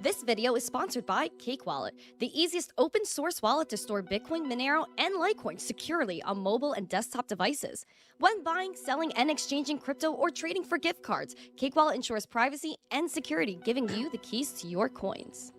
This video is sponsored by Cake Wallet, the easiest open source wallet to store Bitcoin, Monero, and Litecoin securely on mobile and desktop devices. When buying, selling, and exchanging crypto or trading for gift cards, Cake Wallet ensures privacy and security, giving you the keys to your coins.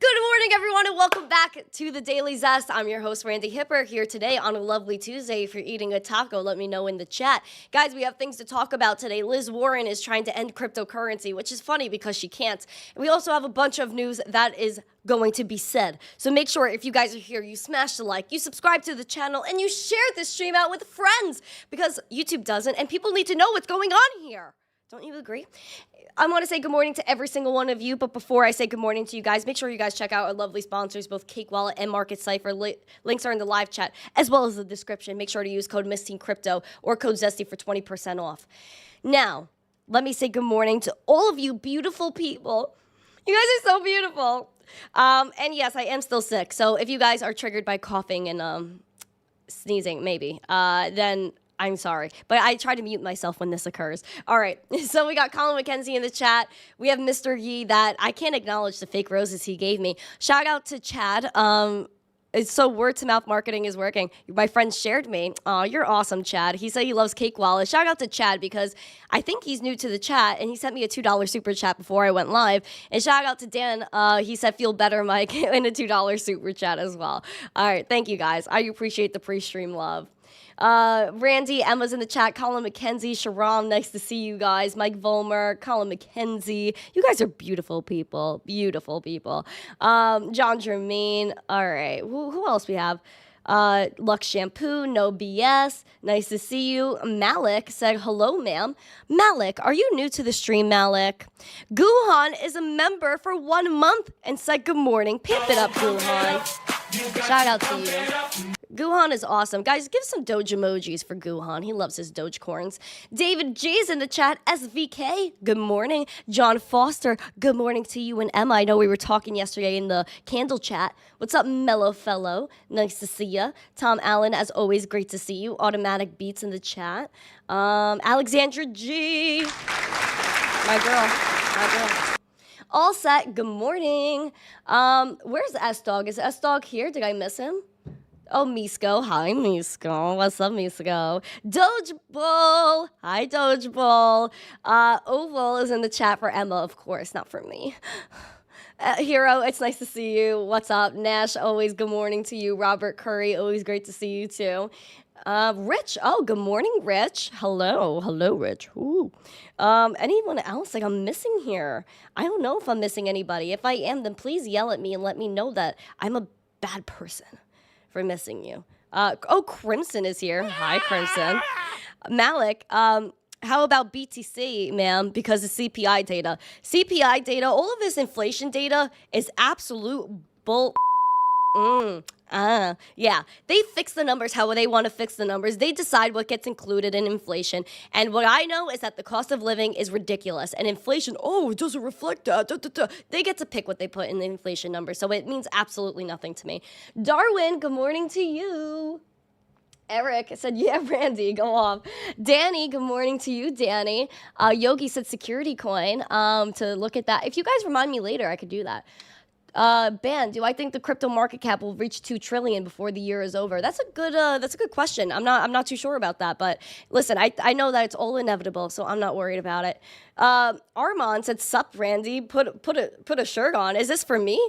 Good morning, everyone, and welcome back to the Daily Zest. I'm your host, Randi Hipper, here today on a lovely Tuesday. If you're eating a taco, let me know in the chat. Guys, we have things to talk about today. Liz Warren is trying to end cryptocurrency, which is funny because she can't. And we also have a bunch of news that is going to be said. So make sure if you guys are here, you smash the like, you subscribe to the channel, and you share this stream out with friends because YouTube doesn't, and people need to know what's going on here. Don't you agree? I want to say good morning to every single one of you, but before I say good morning to you guys, make sure you guys check out our lovely sponsors, both Cake Wallet and Market Cipher. Links are in the live chat, as well as the description. Make sure to use code missteencrypto or code Zesty for 20% off. Now, let me say good morning to all of you beautiful people. You guys are so beautiful. And yes, I am still sick, so if you guys are triggered by coughing and sneezing, maybe, then I'm sorry, but I try to mute myself when this occurs. All right, so we got Colin McKenzie in the chat. We have Mr. Yee that I can't acknowledge the fake roses he gave me. Shout out to Chad. So word-to-mouth marketing is working. My friend shared me. Oh, you're awesome, Chad. He said he loves Cake Wallet. Shout out to Chad because I think he's new to the chat, and he sent me a $2 super chat before I went live. And shout out to Dan. He said, feel better, Mike, in a $2 super chat as well. All right, thank you, guys. I appreciate the pre-stream love. Randy, Emma's in the chat, Colin McKenzie, Sharam, nice to see you guys, Mike Volmer, Colin McKenzie, you guys are beautiful people, John Jermaine, all right, who else we have? Lux Shampoo, No BS, nice to see you. Malik said, hello, ma'am. Malik, are you new to the stream, Malik? Guhan is a member for 1 month and said good morning. Pimp it up, Guhan. Shout out to you. Guhan is awesome. Guys, give some Doge emojis for Guhan. He loves his Dogecoins. David G's in the chat. SVK, good morning. John Foster, good morning to you and Emma. I know we were talking yesterday in the candle chat. What's up, mellow fellow? Nice to see ya. Tom Allen, as always, great to see you. Automatic Beats in the chat. Alexandra G. My girl. All set. Good morning. Where's S-Dog? Is S-Dog here? Did I miss him? Oh, Misko. Hi, Misko. What's up, Misko? Doge Bull. Hi, Doge Bull. Oval is in the chat for Emma, of course, not for me. Hero, it's nice to see you. What's up? Nash, always good morning to you. Robert Curry, always great to see you, too. Rich. Oh, good morning, Rich. Hello, Rich. Ooh. Anyone else like I'm missing here? I don't know if I'm missing anybody. If I am, then please yell at me and let me know that I'm a bad person for missing you. Oh, Crimson is here. Hi, Crimson. Malik, how about BTC, ma'am? Because of CPI data. CPI data, all of this inflation data is absolute bull. Yeah, they fix the numbers how they want to fix the numbers. They decide what gets included in inflation. And what I know is that the cost of living is ridiculous. And inflation, it doesn't reflect that. They get to pick what they put in the inflation number. So it means absolutely nothing to me. Darwin, good morning to you. Eric said, yeah, Randy, go off. Danny, good morning to you, Danny. Yogi said security coin to look at that. If you guys remind me later, I could do that. Ben, do I think the crypto market cap will reach 2 trillion before the year is over? That's a good question. I'm not too sure about that, but listen, I know that it's all inevitable, so I'm not worried about it. Armand said, sup, Randy, put a shirt on. Is this for me?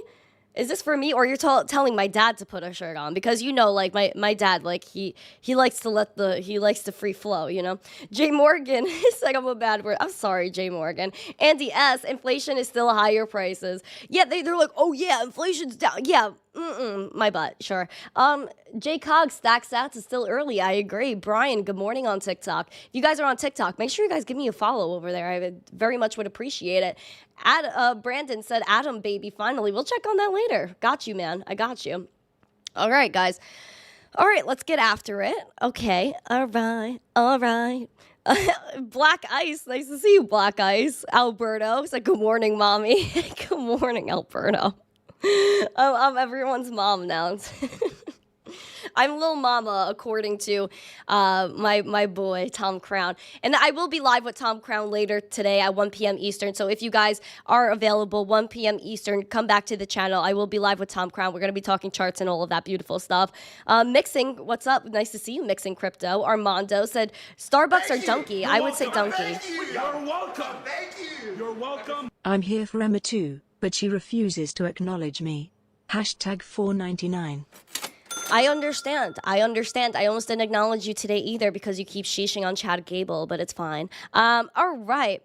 Is this for me, or you're telling my dad to put a shirt on? Because you know, like my dad, like he likes to free flow, you know. Jay Morgan is like, I'm a bad word. I'm sorry, Jay Morgan. Andy S. Inflation is still higher prices. Yeah, they're like, oh yeah, inflation's down. Yeah. My butt, sure. Jay Cog, Stack Sats is still early. I agree. Brian, good morning on TikTok. If you guys are on TikTok, make sure you guys give me a follow over there. I very much would appreciate it. Brandon said, Adam, baby, finally. We'll check on that later. Got you, man. I got you. All right, guys. All right, let's get after it. Okay. All right. Black Ice, nice to see you, Black Ice. Alberto said, good morning, mommy. Good morning, Alberto. I'm everyone's mom now. I'm Lil Mama, according to my boy, Tom Crown. And I will be live with Tom Crown later today at 1 p.m. Eastern. So if you guys are available, 1 p.m. Eastern, come back to the channel. I will be live with Tom Crown. We're going to be talking charts and all of that beautiful stuff. Mixing, what's up? Nice to see you, Mixing Crypto. Armando said, Starbucks or Donkey? I would say Donkey. You're welcome. Thank you. You're welcome. I'm here for Emma too, but she refuses to acknowledge me. Hashtag 499. I understand. I almost didn't acknowledge you today either because you keep sheeshing on Chad Gable, but it's fine. All right.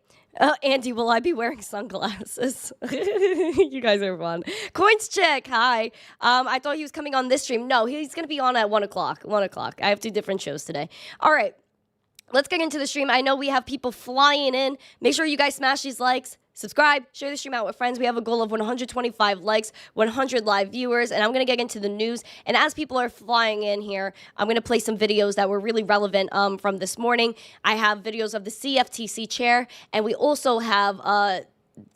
Andy, will I be wearing sunglasses? You guys are fun. Coins Chick, hi. I thought he was coming on this stream. No, he's going to be on at 1 o'clock. 1 o'clock. I have 2 different shows today. All right. Let's get into the stream. I know we have people flying in. Make sure you guys smash these likes. Subscribe, share the stream out with friends. We have a goal of 125 likes, 100 live viewers, and I'm going to get into the news. And as people are flying in here, I'm going to play some videos that were really relevant from this morning. I have videos of the CFTC chair, and we also have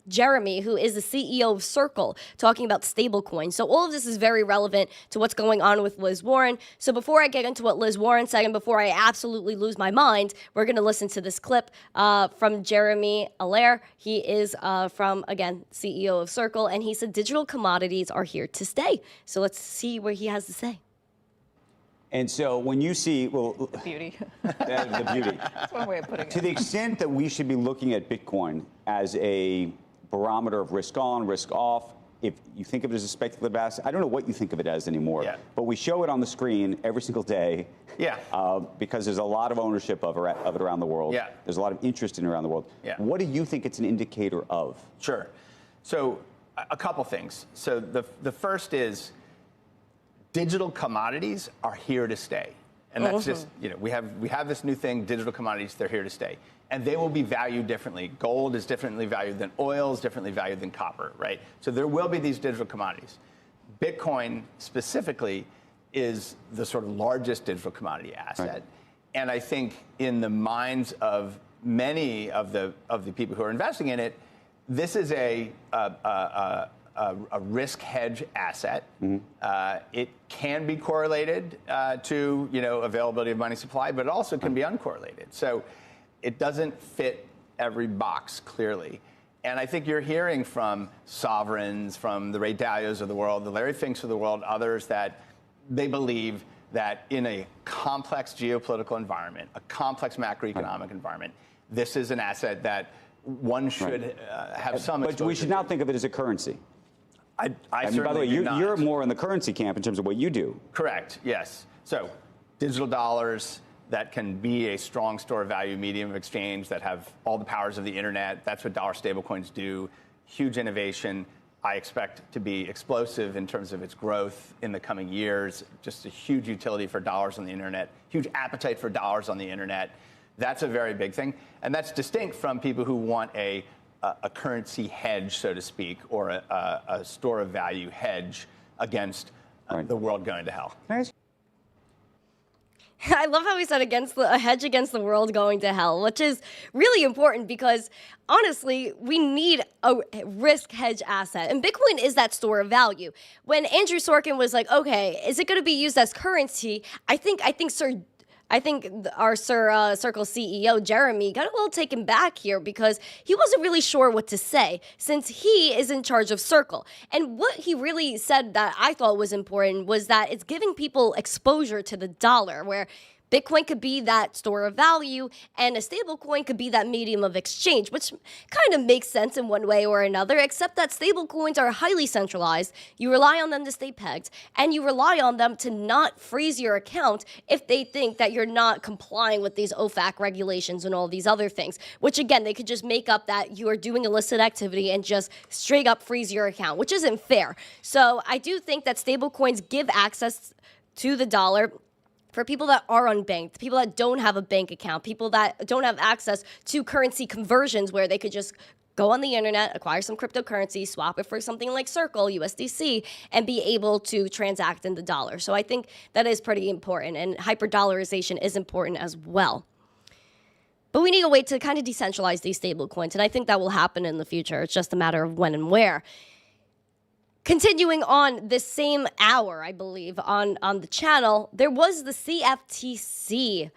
Jeremy, who is the CEO of Circle, talking about stablecoins. So all of this is very relevant to what's going on with Liz Warren. So before I get into what Liz Warren said, and before I absolutely lose my mind, we're going to listen to this clip from Jeremy Allaire. He is from, again, CEO of Circle, and he said digital commodities are here to stay. So let's see what he has to say. And so when you see, well, beauty. The beauty. That's one way of putting it. To the extent that we should be looking at Bitcoin as a barometer of risk on, risk off, if you think of it as a speculative asset, I don't know what you think of it as anymore, but we show it on the screen every single day because there's a lot of ownership of it around the world. There's a lot of interest in it around the world. What do you think it's an indicator of? Sure. So a couple things. So the first is, digital commodities are here to stay. And that's just, we have this new thing, digital commodities, they're here to stay. And they will be valued differently. Gold is differently valued than oil, is differently valued than copper, right? So there will be these digital commodities. Bitcoin specifically is the sort of largest digital commodity asset. Right. And I think in the minds of many of the people who are investing in it, this is a risk hedge asset. It can be correlated to availability of money supply, but it also can be uncorrelated. So it doesn't fit every box clearly. And I think you're hearing from sovereigns, from the Ray Dalios of the world, the Larry Finks of the world, others, that they believe that in a complex geopolitical environment, a complex macroeconomic environment, this is an asset that one should have some exposure. But we should not think of it as a currency. I mean, by the way, do not. you're more in the currency camp in terms of what you do. Correct, yes. So digital dollars that can be a strong store of value medium of exchange that have all the powers of the internet. That's what dollar stablecoins do. Huge innovation. I expect to be explosive in terms of its growth in the coming years. Just a huge utility for dollars on the internet, huge appetite for dollars on the internet. That's a very big thing. And that's distinct from people who want a currency hedge, so to speak, or a store of value hedge against the world going to hell. I love how he said a hedge against the world going to hell, which is really important because, honestly, we need a risk hedge asset. And Bitcoin is that store of value. When Andrew Sorkin was like, okay, is it going to be used as currency? I think our Circle CEO, Jeremy, got a little taken back here because he wasn't really sure what to say since he is in charge of Circle. And what he really said that I thought was important was that it's giving people exposure to the dollar, where Bitcoin could be that store of value, and a stablecoin could be that medium of exchange, which kind of makes sense in one way or another, except that stablecoins are highly centralized. You rely on them to stay pegged, and you rely on them to not freeze your account if they think that you're not complying with these OFAC regulations and all these other things, which, again, they could just make up that you are doing illicit activity and just straight up freeze your account, which isn't fair. So I do think that stablecoins give access to the dollar for people that are unbanked, people that don't have a bank account, people that don't have access to currency conversions where they could just go on the internet, acquire some cryptocurrency, swap it for something like Circle, USDC, and be able to transact in the dollar. So I think that is pretty important, and hyper-dollarization is important as well. But we need a way to kind of decentralize these stable coins, and I think that will happen in the future. It's just a matter of when and where. Continuing on this same hour, I believe, on the channel, there was the CFTC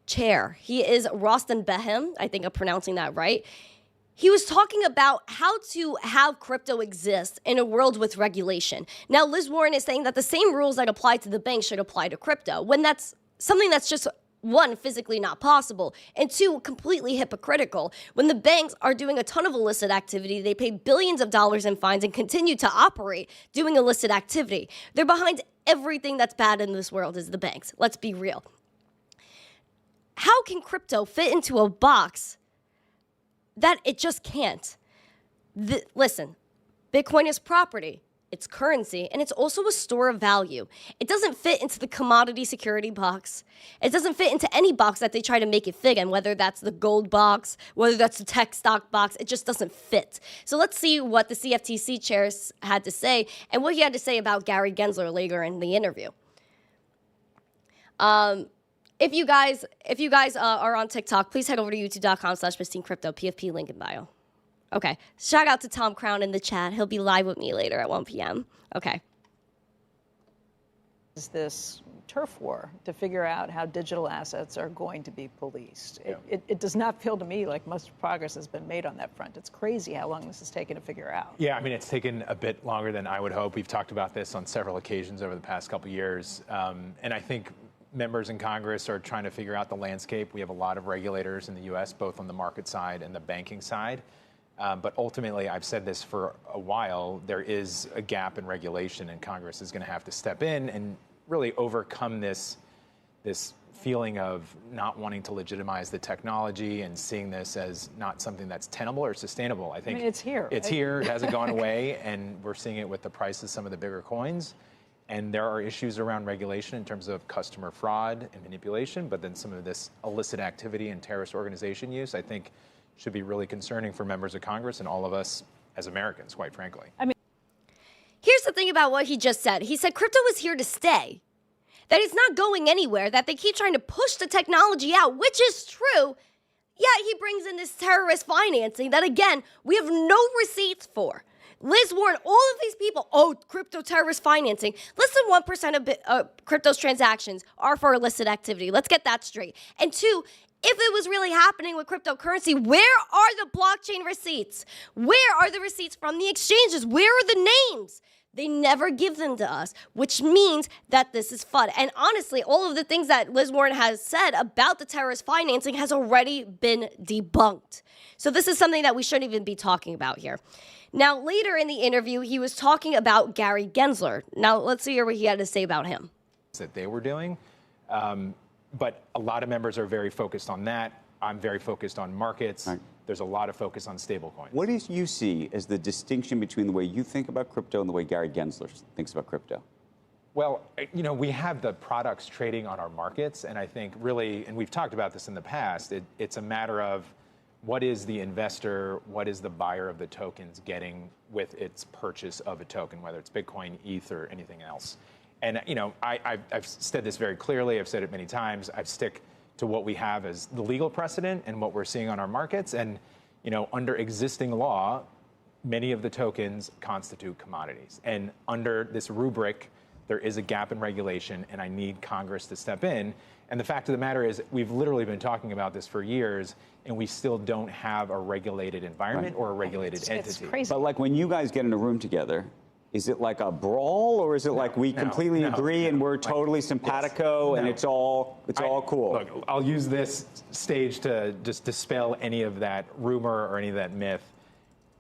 chair. He is Rostin Behem. I think I'm pronouncing that right. He was talking about how to have crypto exist in a world with regulation. Now, Liz Warren is saying that the same rules that apply to the bank should apply to crypto, when that's something that's just, one, physically not possible, and two, completely hypocritical. When the banks are doing a ton of illicit activity, they pay billions of dollars in fines and continue to operate doing illicit activity. They're behind everything that's bad in this world is the banks. Let's be real. How can crypto fit into a box that it just can't? Listen, Bitcoin is property. It's currency, and it's also a store of value. It doesn't fit into the commodity security box. It doesn't fit into any box that they try to make it fit in, whether that's the gold box, whether that's the tech stock box. It just doesn't fit. So let's see what the CFTC chair had to say and what he had to say about Gary Gensler later in the interview. If you guys are on TikTok, please head over to youtube.com/missteencrypto, PFP link in bio. Okay. Shout out to Tom Crown in the chat. He'll be live with me later at 1 p.m. Okay. Is this turf war to figure out how digital assets are going to be policed? It does not feel to me like much progress has been made on that front. It's crazy how long this has taken to figure out. Yeah, I mean, it's taken a bit longer than I would hope. We've talked about this on several occasions over the past couple of years. And I think members in Congress are trying to figure out the landscape. We have a lot of regulators in the U.S., both on the market side and the banking side. But ultimately, I've said this for a while, there is a gap in regulation, and Congress is going to have to step in and really overcome this feeling of not wanting to legitimize the technology and seeing this as not something that's tenable or sustainable. I think it's here. It's here. It hasn't gone away, and we're seeing it with the price of some of the bigger coins. And there are issues around regulation in terms of customer fraud and manipulation, but then some of this illicit activity and terrorist organization use, I think, should be really concerning for members of Congress and all of us as Americans, quite frankly. I mean, here's the thing about what he just said. He said crypto is here to stay, that it's not going anywhere, that they keep trying to push the technology out, which is true. Yet he brings in this terrorist financing that, again, we have no receipts for. Liz Warren, all of these people, crypto terrorist financing. Less than 1% of crypto's transactions are for illicit activity. Let's get that straight. And two, if it was really happening with cryptocurrency, where are the blockchain receipts? Where are the receipts from the exchanges? Where are the names? They never give them to us, which means that this is FUD. And honestly, all of the things that Liz Warren has said about the terrorist financing has already been debunked. So this is something that we shouldn't even be talking about here. Now, later in the interview, he was talking about Gary Gensler. Now, let's hear what he had to say about him. That they were doing. But a lot of members are very focused on that. I'm very focused on markets. Right. There's a lot of focus on stablecoins. What do you see as the distinction between the way you think about crypto and the way Gary Gensler thinks about crypto? Well, you know, we have the products trading on our markets, and I think really, and we've talked about this in the past, it's a matter of what is the investor, what is the buyer of the tokens getting with its purchase of a token, whether it's Bitcoin, ETH, or anything else. And, you know, I've said this very clearly. I've said it many times. I stick to what we have as the legal precedent and what we're seeing on our markets. And, you know, under existing law, many of the tokens constitute commodities. And under this rubric, there is a gap in regulation, and I need Congress to step in. And the fact of the matter is, we've literally been talking about this for years, and we still don't have a regulated environment or a regulated entity. It's crazy. But like when you guys get in a room together, is it like a brawl, or is it like we completely agree and we're totally simpatico and it's all cool? Look, I'll use this stage to just dispel any of that rumor or any of that myth.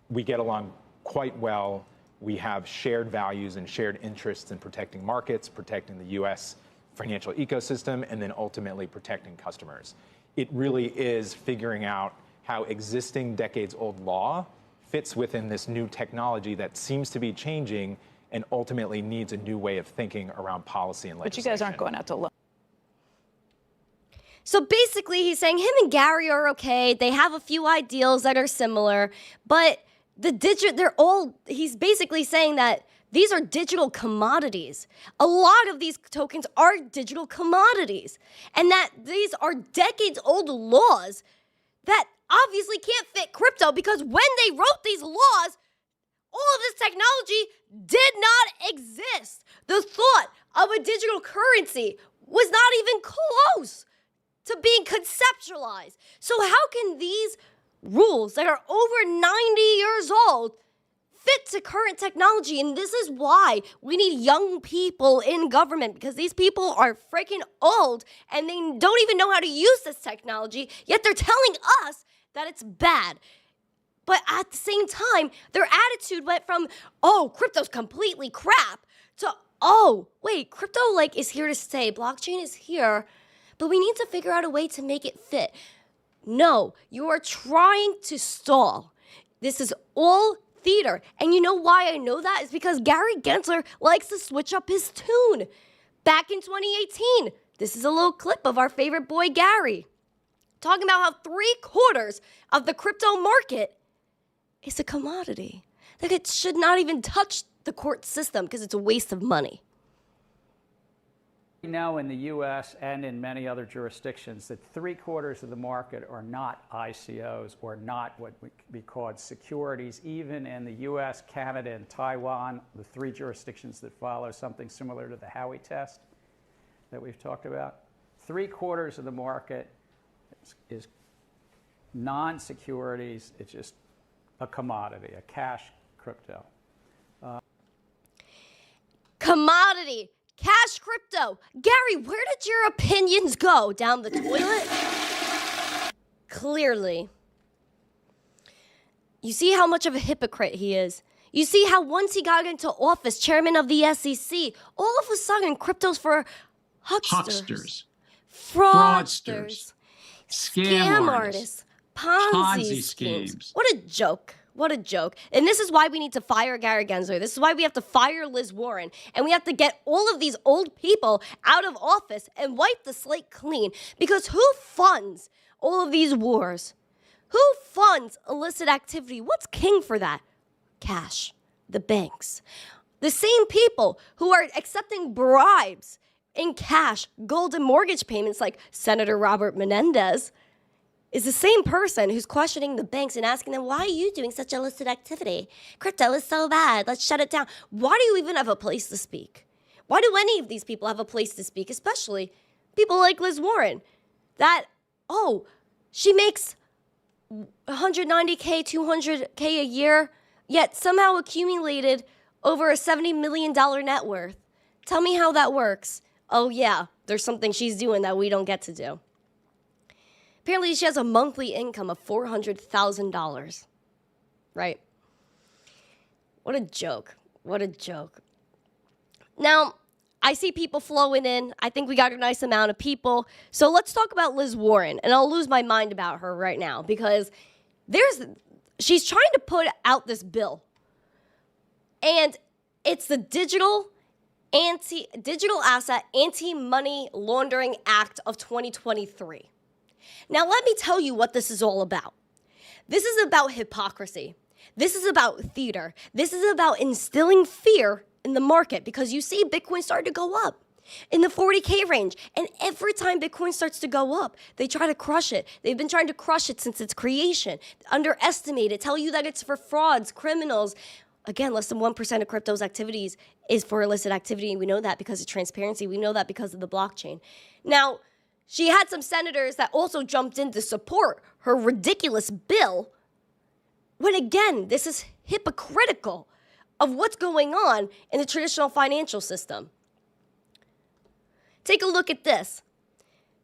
We get along quite well. We have shared values and shared interests in protecting markets, protecting the U.S. financial ecosystem, and then ultimately protecting customers. It really is figuring out how existing decades-old law fits within this new technology that seems to be changing and ultimately needs a new way of thinking around policy and legislation. But you guys aren't going out to lunch. So basically, he's saying him and Gary are okay. They have a few ideals that are similar, but he's basically saying that these are digital commodities. A lot of these tokens are digital commodities, and that these are decades-old laws that obviously can't fit crypto, because when they wrote these laws, all of this technology technology did not exist. The thought of a digital currency was not even close to being conceptualized. So how can these rules that are over 90 years old fit to current technology? And this is why we need young people in government, because these people are freaking old and they don't even know how to use this technology, yet they're telling us that it's bad. But at the same time, their attitude went from, oh, crypto's completely crap, to, oh, wait, crypto is here to stay. Blockchain is here, but we need to figure out a way to make it fit. No, you are trying to stall. This is all theater. And you know why I know that? Is because Gary Gensler likes to switch up his tune. Back in 2018, this is a little clip of our favorite boy Gary, talking about how 3/4 of the crypto market is a commodity. That it should not even touch the court system because it's a waste of money. We know in the U.S. and in many other jurisdictions that 3/4 of the market are not ICOs or not what would be called securities. Even in the U.S., Canada, and Taiwan, the 3 jurisdictions that follow something similar to the Howey test that we've talked about, 3/4 of the market is non-securities. It's just a commodity, a cash crypto. Commodity. Cash crypto. Gary, where did your opinions go? Down the toilet? Clearly. You see how much of a hypocrite he is. You see how once he got into office, chairman of the SEC, all of a sudden, crypto's for hucksters, fraudsters, scam artists, Ponzi schemes. What a joke. What a joke. And this is why we need to fire Gary Gensler. This is why we have to fire Liz Warren. And we have to get all of these old people out of office and wipe the slate clean. Because who funds all of these wars? Who funds illicit activity? What's king for that? Cash. The banks. The same people who are accepting bribes in cash, gold and mortgage payments like Senator Robert Menendez, is the same person who's questioning the banks and asking them, why are you doing such illicit activity? Crypto is so bad. Let's shut it down. Why do you even have a place to speak? Why do any of these people have a place to speak, especially people like Liz Warren? That, oh, she makes $190K, $200K a year, yet somehow accumulated over a $70 million net worth. Tell me how that works. Oh, yeah, there's something she's doing that we don't get to do. Apparently, she has a monthly income of $400,000, right? What a joke. What a joke. Now, I see people flowing in. I think we got a nice amount of people. So let's talk about Liz Warren, and I'll lose my mind about her right now because she's trying to put out this bill, and it's the Digital Asset Anti-Money Laundering Act of 2023. Now, let me tell you what this is all about. This is about hypocrisy. This is about theater. This is about instilling fear in the market because you see Bitcoin started to go up in the 40K range. And every time Bitcoin starts to go up, they try to crush it. They've been trying to crush it since its creation, underestimate it, tell you that it's for frauds, criminals. Again, less than 1% of crypto's activities is for illicit activity. And we know that because of transparency. We know that because of the blockchain. Now, she had some senators that also jumped in to support her ridiculous bill when, again, this is hypocritical of what's going on in the traditional financial system. Take a look at this.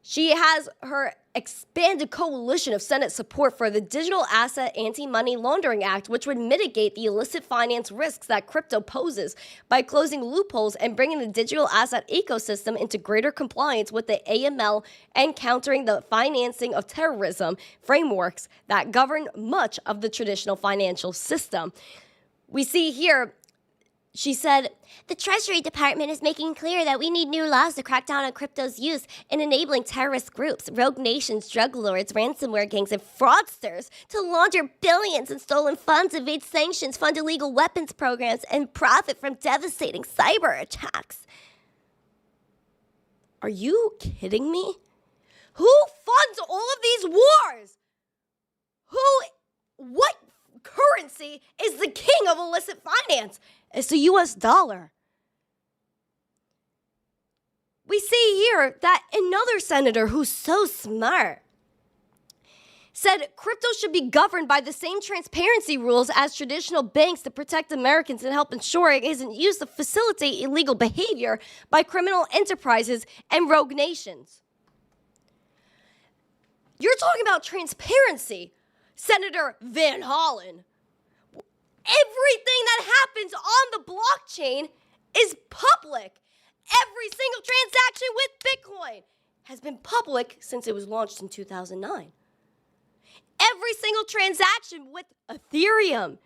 She has her expanded coalition of Senate support for the Digital Asset Anti-Money Laundering Act, which would mitigate the illicit finance risks that crypto poses by closing loopholes and bringing the digital asset ecosystem into greater compliance with the AML and countering the financing of terrorism frameworks that govern much of the traditional financial system. We see here, she said, the Treasury Department is making clear that we need new laws to crack down on crypto's use in enabling terrorist groups, rogue nations, drug lords, ransomware gangs, and fraudsters to launder billions in stolen funds, evade sanctions, fund illegal weapons programs, and profit from devastating cyber attacks. Are you kidding me? Who funds all of these wars? What currency is the king of illicit finance? as the US dollar. We see here that another senator who's so smart said crypto should be governed by the same transparency rules as traditional banks to protect Americans and help ensure it isn't used to facilitate illegal behavior by criminal enterprises and rogue nations. You're talking about transparency, Senator Van Hollen. Everything that happens on the blockchain is public. Every single transaction with Bitcoin has been public since it was launched in 2009. Every single transaction with Ethereum,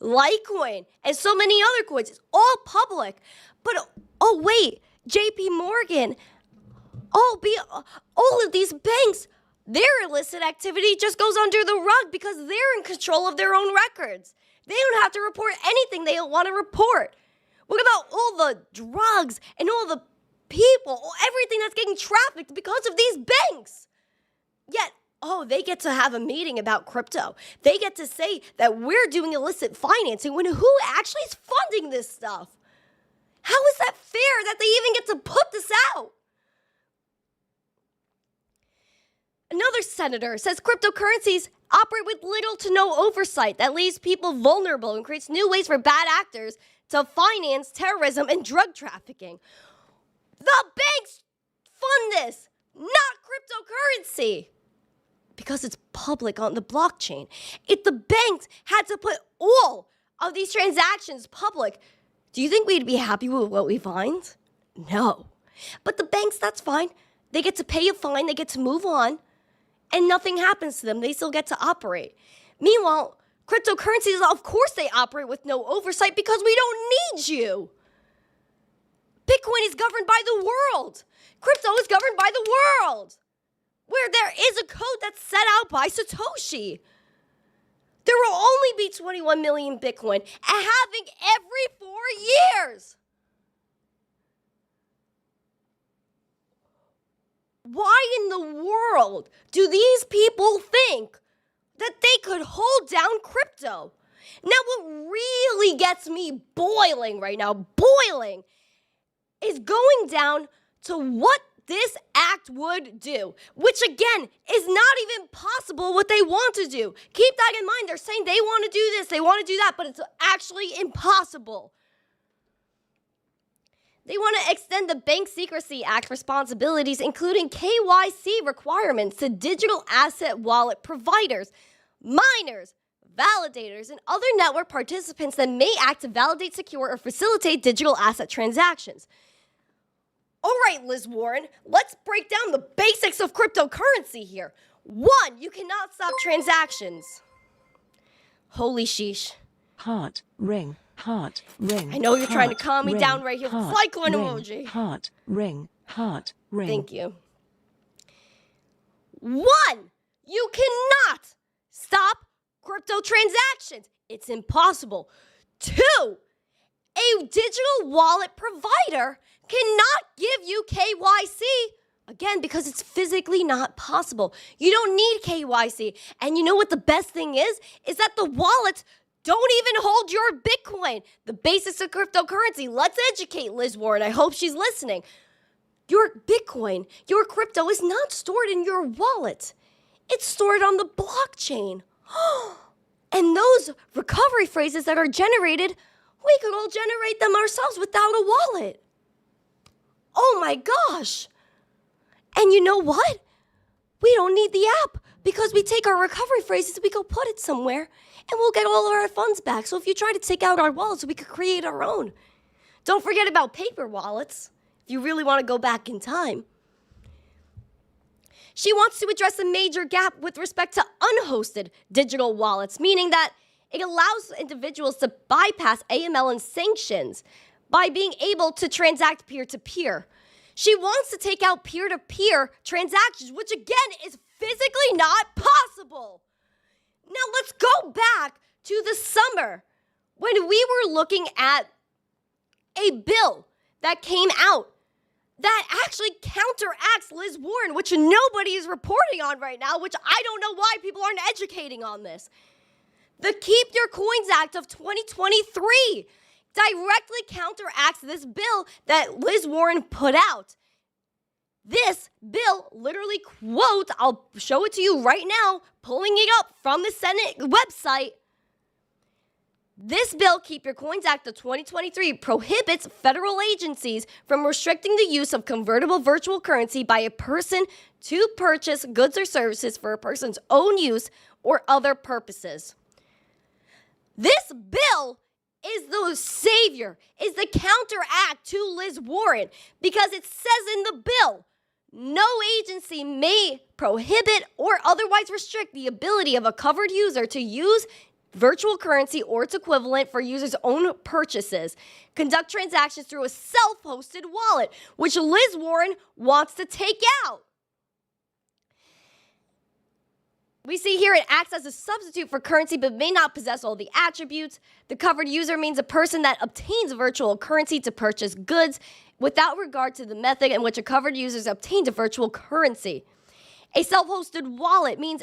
Litecoin, and so many other coins is all public. But, oh wait, JP Morgan, all of these banks, their illicit activity just goes under the rug because they're in control of their own records. They don't have to report anything they don't want to report. What about all the drugs and all the people, everything that's getting trafficked because of these banks? Yet, they get to have a meeting about crypto. They get to say that we're doing illicit financing when who actually is funding this stuff? How is that fair that they even get to put this out? Another senator says cryptocurrencies operate with little to no oversight that leaves people vulnerable and creates new ways for bad actors to finance terrorism and drug trafficking. The banks fund this, not cryptocurrency, because it's public on the blockchain. If the banks had to put all of these transactions public, do you think we'd be happy with what we find? No. But the banks, that's fine. They get to pay a fine, they get to move on, and nothing happens to them. They still get to operate. Meanwhile, cryptocurrencies, of course they operate with no oversight because we don't need you. Bitcoin is governed by the world. Crypto is governed by the world, where there is a code that's set out by Satoshi. There will only be 21 million Bitcoin, and halving every 4 years. Why in the world do these people think that they could hold down crypto? Now, what really gets me boiling right now, is going down to what this act would do, which again is not even possible what they want to do. Keep that in mind. They're saying they want to do this, they want to do that, but it's actually impossible. They want to extend the Bank Secrecy Act responsibilities, including KYC requirements, to digital asset wallet providers, miners, validators, and other network participants that may act to validate, secure, or facilitate digital asset transactions. All right, Liz Warren, let's break down the basics of cryptocurrency here. 1, you cannot stop transactions. Holy sheesh. Heart, ring, heart, ring. I know you're trying to calm me down right here with the Litecoin emoji. Heart, ring, heart, ring. Thank you. 1, you cannot stop crypto transactions. It's impossible. 2, a digital wallet provider cannot give you KYC, again, because it's physically not possible. You don't need KYC. And you know what the best thing is? Is that the wallets don't even hold your Bitcoin. The basics of cryptocurrency. Let's educate Liz Warren. I hope she's listening. Your Bitcoin, your crypto is not stored in your wallet. It's stored on the blockchain. And those recovery phrases that are generated, we could all generate them ourselves without a wallet. Oh my gosh. And you know what? We don't need the app because we take our recovery phrases, we go put it somewhere, and we'll get all of our funds back. So if you try to take out our wallets, we could create our own. Don't forget about paper wallets if you really want to go back in time. She wants to address a major gap with respect to unhosted digital wallets, meaning that it allows individuals to bypass AML and sanctions by being able to transact peer-to-peer. She wants to take out peer-to-peer transactions, which again is physically not possible. Now let's go back to the summer when we were looking at a bill that came out that actually counteracts Liz Warren, which nobody is reporting on right now, which I don't know why people aren't educating on this. The Keep Your Coins Act of 2023. directly counteracts this bill that Liz Warren put out. This bill literally, quote, I'll show it to you right now, pulling it up from the Senate website. This bill, Keep Your Coins Act of 2023, prohibits federal agencies from restricting the use of convertible virtual currency by a person to purchase goods or services for a person's own use or other purposes. This bill is the savior, is the counteract to Liz Warren, because it says in the bill, no agency may prohibit or otherwise restrict the ability of a covered user to use virtual currency or its equivalent for users' own purchases, conduct transactions through a self-hosted wallet, which Liz Warren wants to take out. We see here it acts as a substitute for currency but may not possess all the attributes. The covered user means a person that obtains virtual currency to purchase goods without regard to the method in which a covered user obtained a virtual currency. A self-hosted wallet means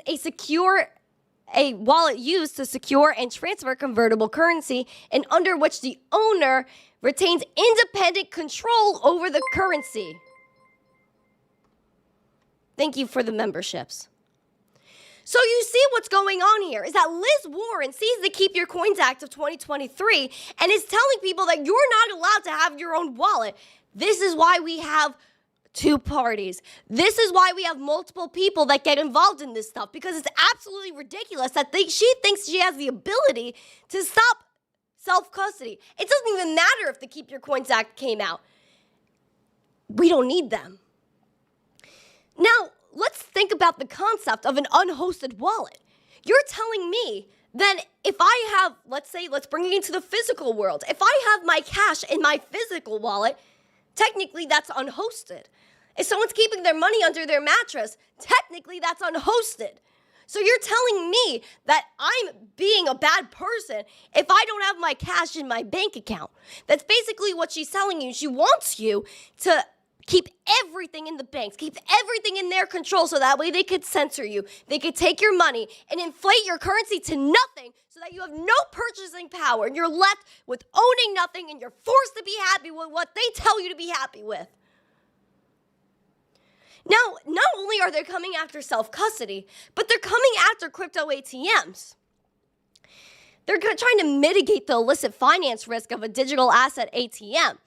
a wallet used to secure and transfer convertible currency and under which the owner retains independent control over the currency. Thank you for the memberships. So you see what's going on here is that Liz Warren sees the Keep Your Coins Act of 2023 and is telling people that you're not allowed to have your own wallet. This is why we have two parties. This is why we have multiple people that get involved in this stuff, because it's absolutely ridiculous that she thinks she has the ability to stop self-custody. It doesn't even matter if the Keep Your Coins Act came out. We don't need them. Now, let's think about the concept of an unhosted wallet. You're telling me that if I have, let's bring it into the physical world. If I have my cash in my physical wallet, technically that's unhosted. If someone's keeping their money under their mattress, technically that's unhosted. So you're telling me that I'm being a bad person if I don't have my cash in my bank account. That's basically what she's telling you. She wants you to keep everything in the banks, keep everything in their control so that way they could censor you. They could take your money and inflate your currency to nothing so that you have no purchasing power and you're left with owning nothing and you're forced to be happy with what they tell you to be happy with. Now, not only are they coming after self-custody, but they're coming after crypto ATMs. They're trying to mitigate the illicit finance risk of a digital asset ATM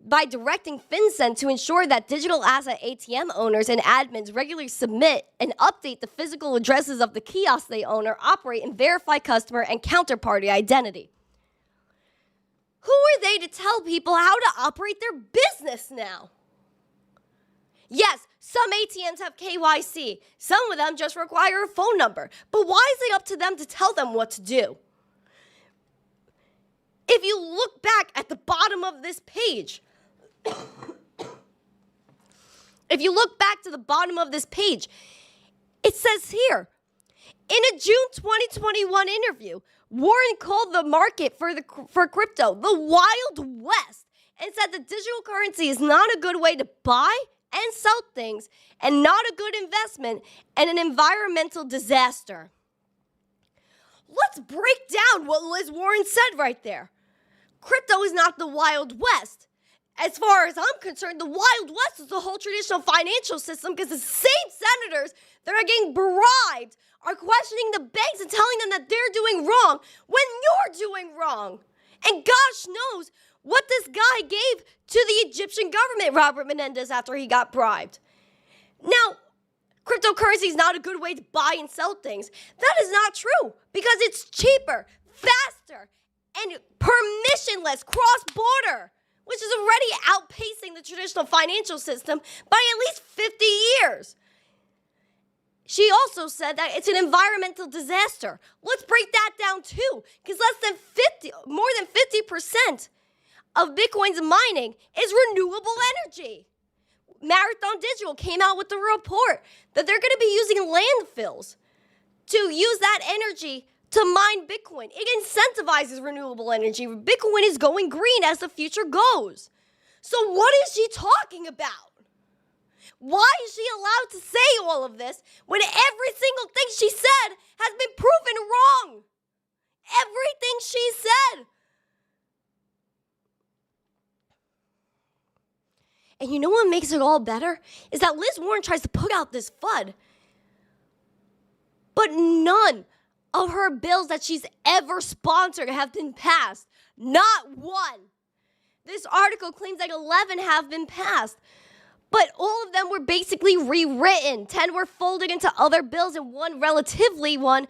by directing FinCEN to ensure that digital asset ATM owners and admins regularly submit and update the physical addresses of the kiosks they own or operate and verify customer and counterparty identity. Who are they to tell people how to operate their business now? Yes, some ATMs have KYC. Some of them just require a phone number. But why is it up to them to tell them what to do? If you look back at the bottom of this page, if you look back to the bottom of this page, it says here, in a June 2021 interview, Warren called the market for crypto the Wild West and said that digital currency is not a good way to buy and sell things and not a good investment and an environmental disaster. Let's break down what Liz Warren said right there. Crypto is not the Wild West. As far as I'm concerned, the Wild West is the whole traditional financial system because the same senators that are getting bribed are questioning the banks and telling them that they're doing wrong when you're doing wrong. And gosh knows what this guy gave to the Egyptian government, Robert Menendez, after he got bribed. Now, cryptocurrency is not a good way to buy and sell things. That is not true because it's cheaper, faster, and permissionless cross-border, which is already outpacing the traditional financial system by at least 50 years. She also said that it's an environmental disaster. Let's break that down too, because more than 50% of Bitcoin's mining is renewable energy. Marathon Digital came out with a report that they're going to be using landfills to use that energy to mine Bitcoin. It incentivizes renewable energy. Bitcoin is going green as the future goes. So what is she talking about? Why is she allowed to say all of this when every single thing she said has been proven wrong? Everything she said And you know what makes it all better? Is that Liz Warren tries to put out this FUD, but none of her bills that she's ever sponsored have been passed. Not one. This article claims that 11 have been passed, but all of them were basically rewritten. 10 were folded into other bills, and one relatively one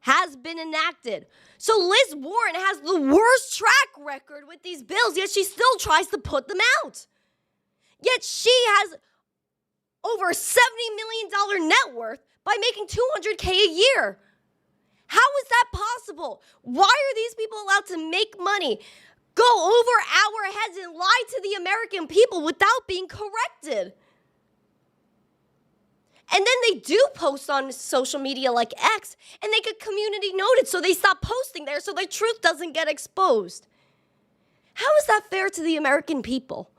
has been enacted. So Liz Warren has the worst track record with these bills, yet she still tries to put them out. Yet she has over $70 million net worth by making $200K a year. How is that possible? Why are these people allowed to make money, go over our heads, and lie to the American people without being corrected? And then they do post on social media like X, and they get community noted, so they stop posting there so the truth doesn't get exposed. How is that fair to the American people?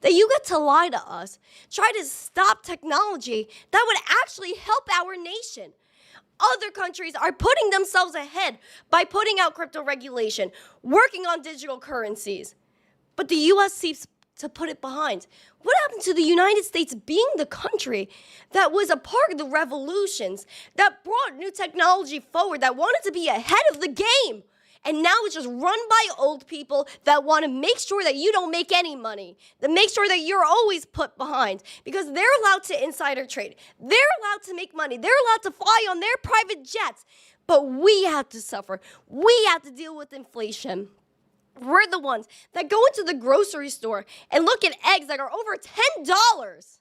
That you get to lie to us, try to stop technology that would actually help our nation. Other countries are putting themselves ahead by putting out crypto regulation, working on digital currencies. But the U.S. seems to put it behind. What happened to the United States being the country that was a part of the revolutions, that brought new technology forward, that wanted to be ahead of the game? And now it's just run by old people that want to make sure that you don't make any money, that make sure that you're always put behind, because they're allowed to insider trade. They're allowed to make money. They're allowed to fly on their private jets. But we have to suffer. We have to deal with inflation. We're the ones that go into the grocery store and look at eggs that are over $10.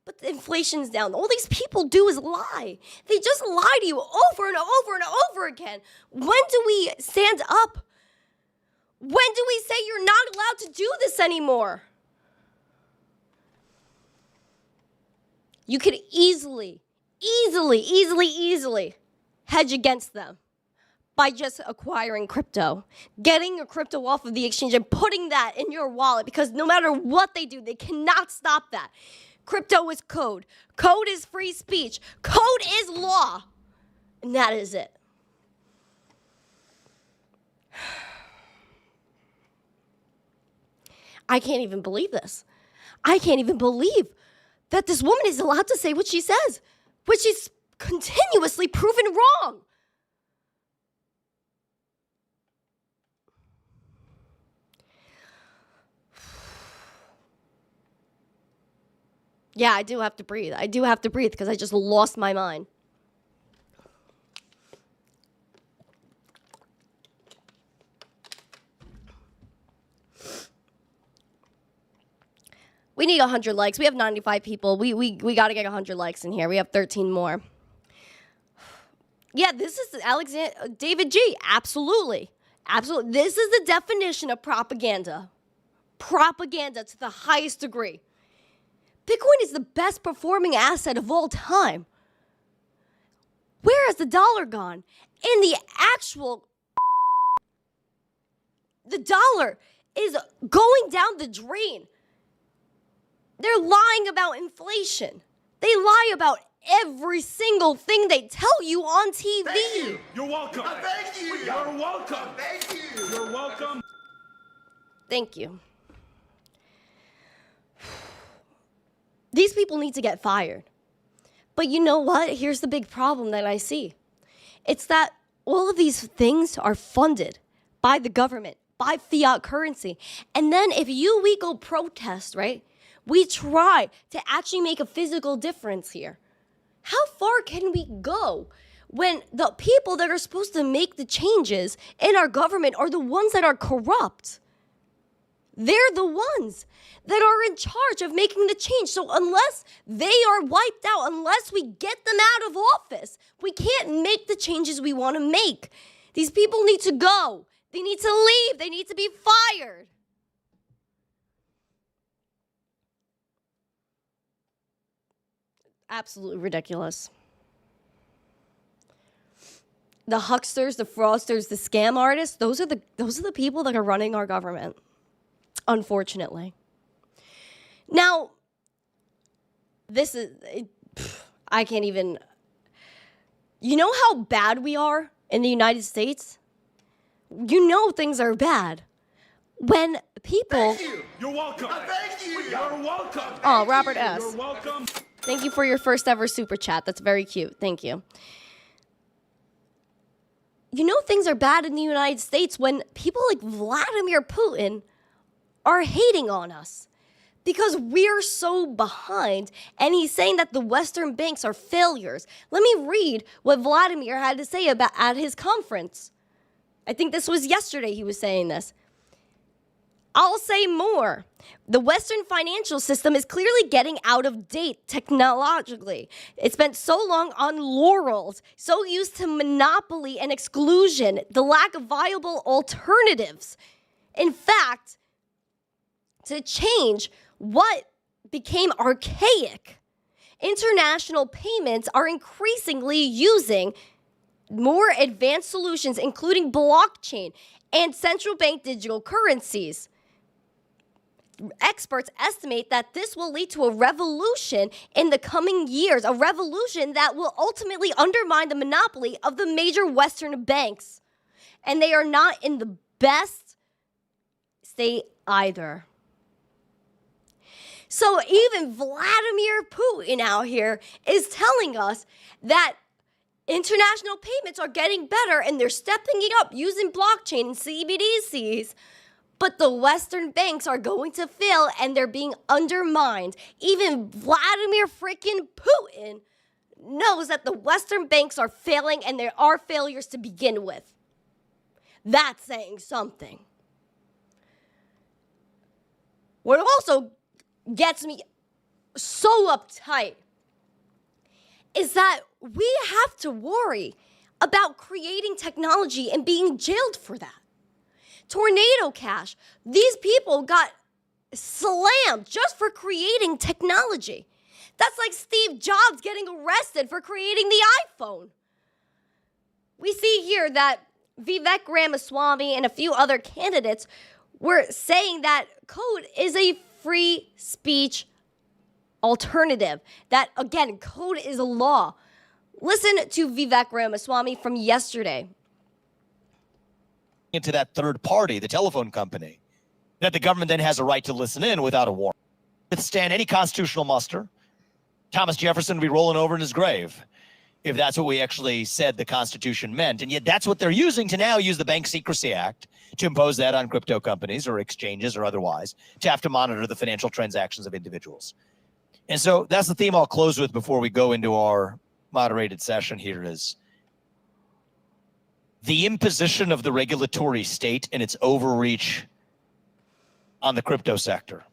But the inflation's down. All these people do is lie. They just lie to you over and over and over again. When do we stand up? When do we say you're not allowed to do this anymore? You could easily hedge against them by just acquiring crypto, getting your crypto off of the exchange and putting that in your wallet, because no matter what they do, they cannot stop that. Crypto is code. Code is free speech. Code is law. And that is it. I can't even believe this. I can't even believe that this woman is allowed to say what she says, but she's continuously proven wrong. Yeah, I do have to breathe. I do have to breathe because I just lost my mind. We need 100 likes. We have 95 people. We got to get 100 likes in here. We have 13 more. Yeah, this is David G. Absolutely. Absolutely. This is the definition of propaganda. Propaganda to the highest degree. Bitcoin is the best performing asset of all time. Where has the dollar gone? And the dollar is going down the drain. They're lying about inflation. They lie about every single thing they tell you on TV. Thank you. You're welcome. Thank you. You're welcome. Thank you. You're welcome. Thank you. These people need to get fired. But you know what? Here's the big problem that I see. It's that all of these things are funded by the government, by fiat currency. And then if we go protest, right? We try to actually make a physical difference here. How far can we go when the people that are supposed to make the changes in our government are the ones that are corrupt? They're the ones that are in charge of making the change. So unless they are wiped out, unless we get them out of office, we can't make the changes we want to make. These people need to go. They need to leave. They need to be fired. Absolutely ridiculous. The hucksters, the fraudsters, the scam artists, those are the people that are running our government. Unfortunately. Now, this is, I can't even, you know how bad we are in the United States? You know things are bad. when people... Thank you. You're welcome. Thank you. You're welcome. Oh, Robert S. You're welcome. Thank you for your first ever super chat. That's very cute. Thank you. You know things are bad in the United States when people like Vladimir Putin are hating on us because we're so behind, and he's saying that the Western banks are failures. Let me read what Vladimir had to say about at his conference. I think this was yesterday he was saying this. I'll say more. The Western financial system is clearly getting out of date technologically. It spent so long on laurels, so used to monopoly and exclusion, the lack of viable alternatives. In fact, to change what became archaic, international payments are increasingly using more advanced solutions, including blockchain and central bank digital currencies. Experts estimate that this will lead to a revolution in the coming years, a revolution that will ultimately undermine the monopoly of the major Western banks. And they are not in the best state either. So even Vladimir Putin out here is telling us that international payments are getting better and they're stepping it up using blockchain and CBDCs. But the Western banks are going to fail and they're being undermined. Even Vladimir freaking Putin knows that the Western banks are failing and there are failures to begin with. That's saying something. What also gets me so uptight is that we have to worry about creating technology and being jailed for that. Tornado Cash. These people got slammed just for creating technology. That's like Steve Jobs getting arrested for creating the iPhone. We see here that Vivek Ramaswamy and a few other candidates were saying that code is a free speech alternative. That, again, code is a law. Listen to Vivek Ramaswamy from yesterday. Into that third party, the telephone company, that the government then has a right to listen in without a warrant. Withstand any constitutional muster. Thomas Jefferson would be rolling over in his grave if that's what we actually said the Constitution meant. And yet that's what they're using to now use the Bank Secrecy Act to impose that on crypto companies or exchanges or otherwise to have to monitor the financial transactions of individuals. And so that's the theme I'll close with before we go into our moderated session here is the imposition of the regulatory state and its overreach on the crypto sector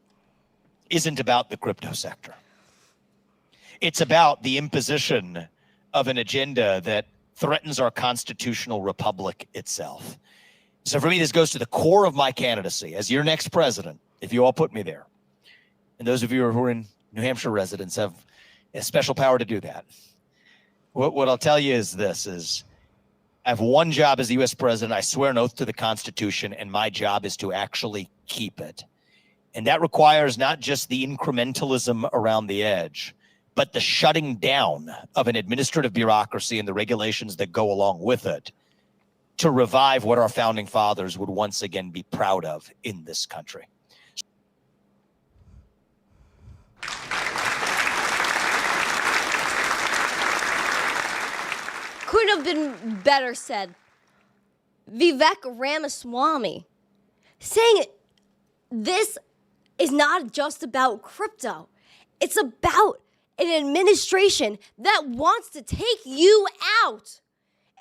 isn't about the crypto sector. It's about the imposition of an agenda that threatens our constitutional republic itself. So for me, this goes to the core of my candidacy as your next president, if you all put me there. And those of you who are in New Hampshire residents have a special power to do that. What I'll tell you is this, is I have one job as the U.S. president. I swear an oath to the Constitution, and my job is to actually keep it. And that requires not just the incrementalism around the edge, but the shutting down of an administrative bureaucracy and the regulations that go along with it to revive what our founding fathers would once again be proud of in this country. Couldn't have been better said. Vivek Ramaswamy saying this is not just about crypto. It's about an administration that wants to take you out.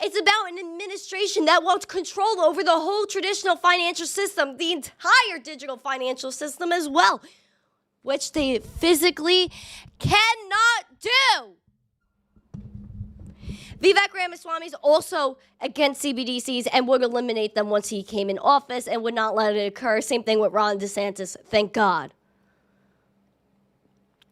It's about an administration that wants control over the whole traditional financial system, the entire digital financial system as well, which they physically cannot do. Vivek Ramaswamy is also against CBDCs and would eliminate them once he came in office and would not let it occur. Same thing with Ron DeSantis, thank God.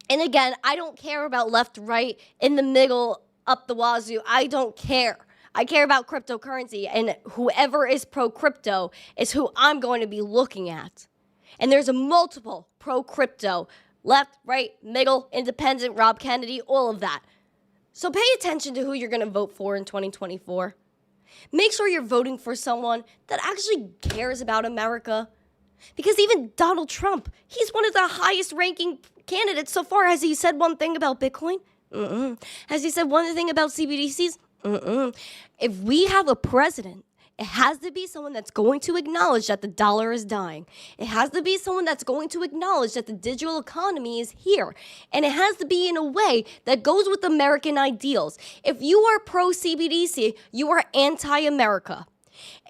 And again, I don't care about left, right, in the middle, up the wazoo. I don't care. I care about cryptocurrency, and whoever is pro-crypto is who I'm going to be looking at. And there's a multiple pro-crypto, left, right, middle, independent, Rob Kennedy, all of that. So pay attention to who you're going to vote for in 2024. Make sure you're voting for someone that actually cares about America, Because even Donald Trump, he's one of the highest ranking candidates so far. Has he said one thing about Bitcoin? Has he said one thing about CBDCs? If we have a president, it has to be someone that's going to acknowledge that the dollar is dying. It has to be someone that's going to acknowledge that the digital economy is here. And it has to be in a way that goes with American ideals. If you are pro-CBDC, you are anti-America.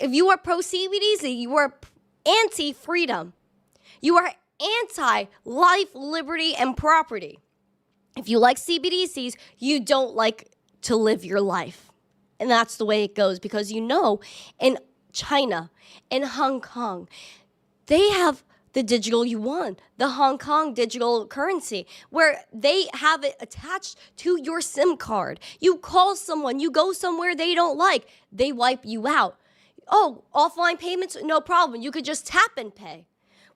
If you are pro-CBDC, you are anti-freedom. You are anti-life, liberty, and property. If you like CBDCs, you don't like to live your life. And that's the way it goes, because you know, in China, in Hong Kong, they have the digital yuan, the Hong Kong digital currency, where they have it attached to your SIM card. You call someone, you go somewhere they don't like, they wipe you out. Oh, offline payments, no problem. You could just tap and pay,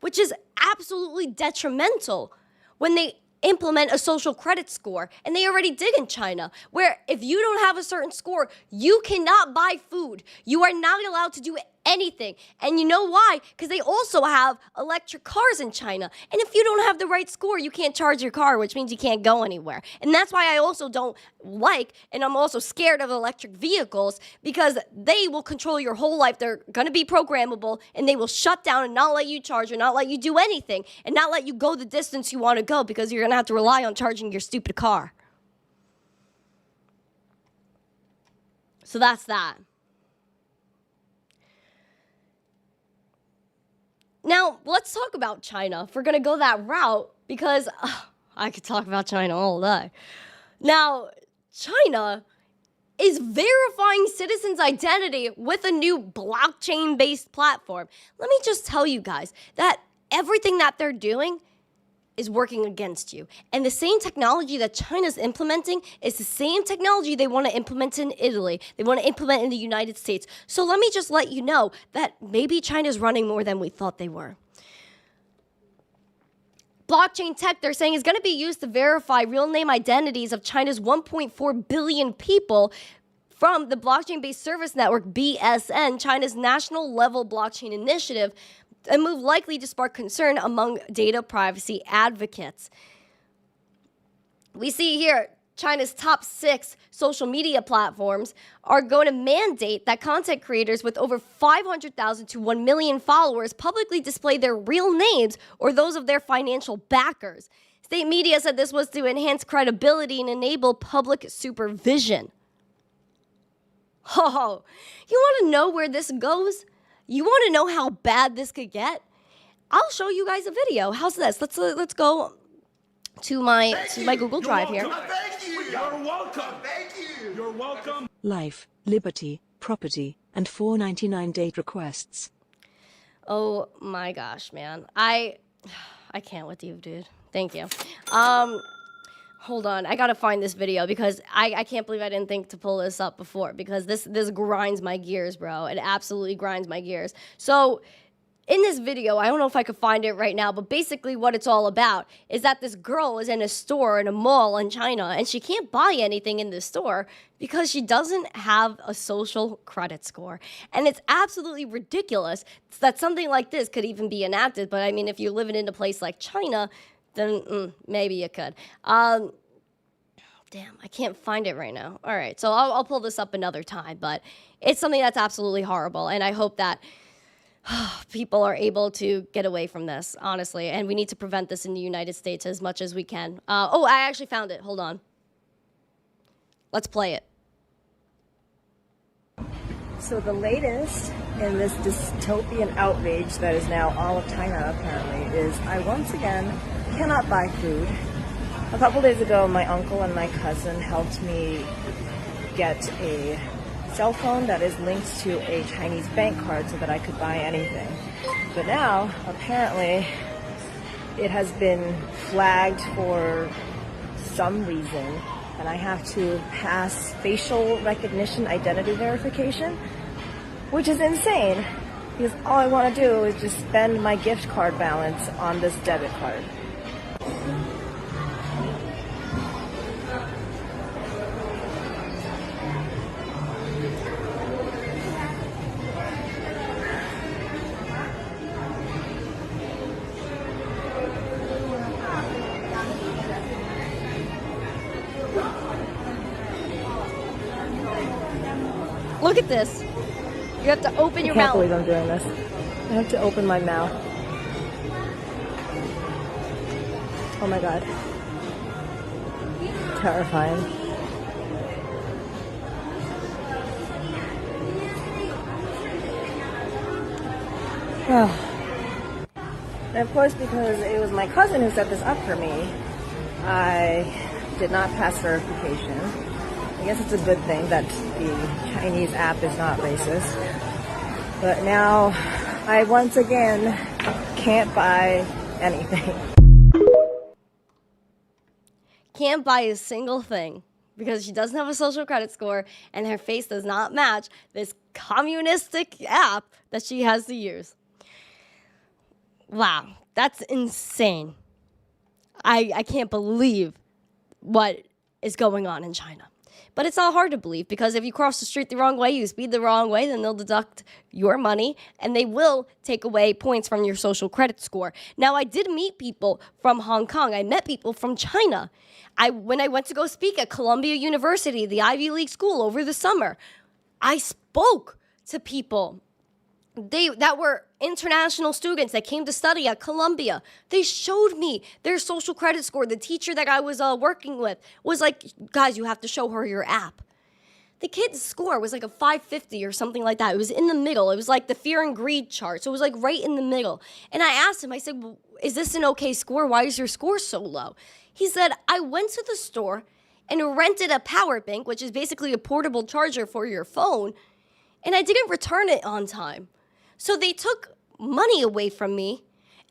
which is absolutely detrimental when they implement a social credit score. And they already did in China, where if you don't have a certain score, you cannot buy food. You are not allowed to do anything. And you know why? Because they also have electric cars in China. And if you don't have the right score, you can't charge your car, which means you can't go anywhere. And that's why I also don't like, and I'm also scared of electric vehicles, because they will control your whole life. They're going to be programmable, and they will shut down and not let you charge or not let you do anything and not let you go the distance you want to go, because you're going to have to rely on charging your stupid car. So that's that. Now, let's talk about China, if we're going to go that route, because I could talk about China all day. Now, China is verifying citizens' identity with a new blockchain-based platform. Let me just tell you guys that everything that they're doing is working against you. And the same technology that China's implementing is the same technology they want to implement in Italy. They want to implement in the United States. So let me just let you know that maybe China's running more than we thought they were. Blockchain tech, they're saying, is going to be used to verify real name identities of China's 1.4 billion people from the blockchain-based service network BSN, China's national level blockchain initiative, a move likely to spark concern among data privacy advocates. We see here China's top 6 social media platforms are going to mandate that content creators with over 500,000 to 1 million followers publicly display their real names or those of their financial backers. State media said this was to enhance credibility and enable public supervision. Oh, you want to know where this goes? You want to know how bad this could get? I'll show you guys a video. How's this? Let's go to my Google Drive here. Thank you. You're welcome. Thank you. You're welcome. Life, liberty, property, and 499 date requests. Oh my gosh, man. I can't with you, dude. Thank you. Hold on, I gotta find this video because I can't believe I didn't think to pull this up before, because this grinds my gears, bro. It absolutely grinds my gears. So in this video, I don't know if I could find it right now, but basically what it's all about is that this girl is in a store in a mall in China, and she can't buy anything in the store because she doesn't have a social credit score. And it's absolutely ridiculous that something like this could even be enacted. But I mean, if you're living in a place like China, then maybe you could. Damn, I can't find it right now. All right, so I'll pull this up another time, but it's something that's absolutely horrible, and I hope that people are able to get away from this, honestly, and we need to prevent this in the United States as much as we can. Oh, I actually found it. Hold on. Let's play it. So the latest in this dystopian outrage that is now all of China, apparently, is I once again cannot buy food. A couple days ago, my uncle and my cousin helped me get a cell phone that is linked to a Chinese bank card so that I could buy anything. But now, apparently, it has been flagged for some reason, and I have to pass facial recognition identity verification, which is insane, because all I want to do is just spend my gift card balance on this debit card. Look at this. You have to open your I can't mouth. believe I'm doing this. I have to open my mouth. Oh my god. Terrifying. And of course, because it was my cousin who set this up for me, I did not pass verification. I guess it's a good thing that the Chinese app is not racist. But now I once again can't buy anything. Can't buy a single thing because she doesn't have a social credit score and her face does not match this communistic app that she has to use. Wow, that's insane. I can't believe what is going on in China. But it's not hard to believe because if you cross the street the wrong way, you speed the wrong way, then they'll deduct your money and they will take away points from your social credit score. Now, I did meet people from Hong Kong. I met people from China. When I went to go speak at Columbia University, the Ivy League school over the summer, I spoke to people that were international students that came to study at Columbia. They showed me their social credit score. The teacher that I was working with was like, guys, you have to show her your app. The kid's score was like a 550 or something like that. It was in the middle. It was like the fear and greed chart. So it was like right in the middle. And I asked him, I said, well, is this an okay score? Why is your score so low? He said, I went to the store and rented a power bank, which is basically a portable charger for your phone, and I didn't return it on time. So they took money away from me,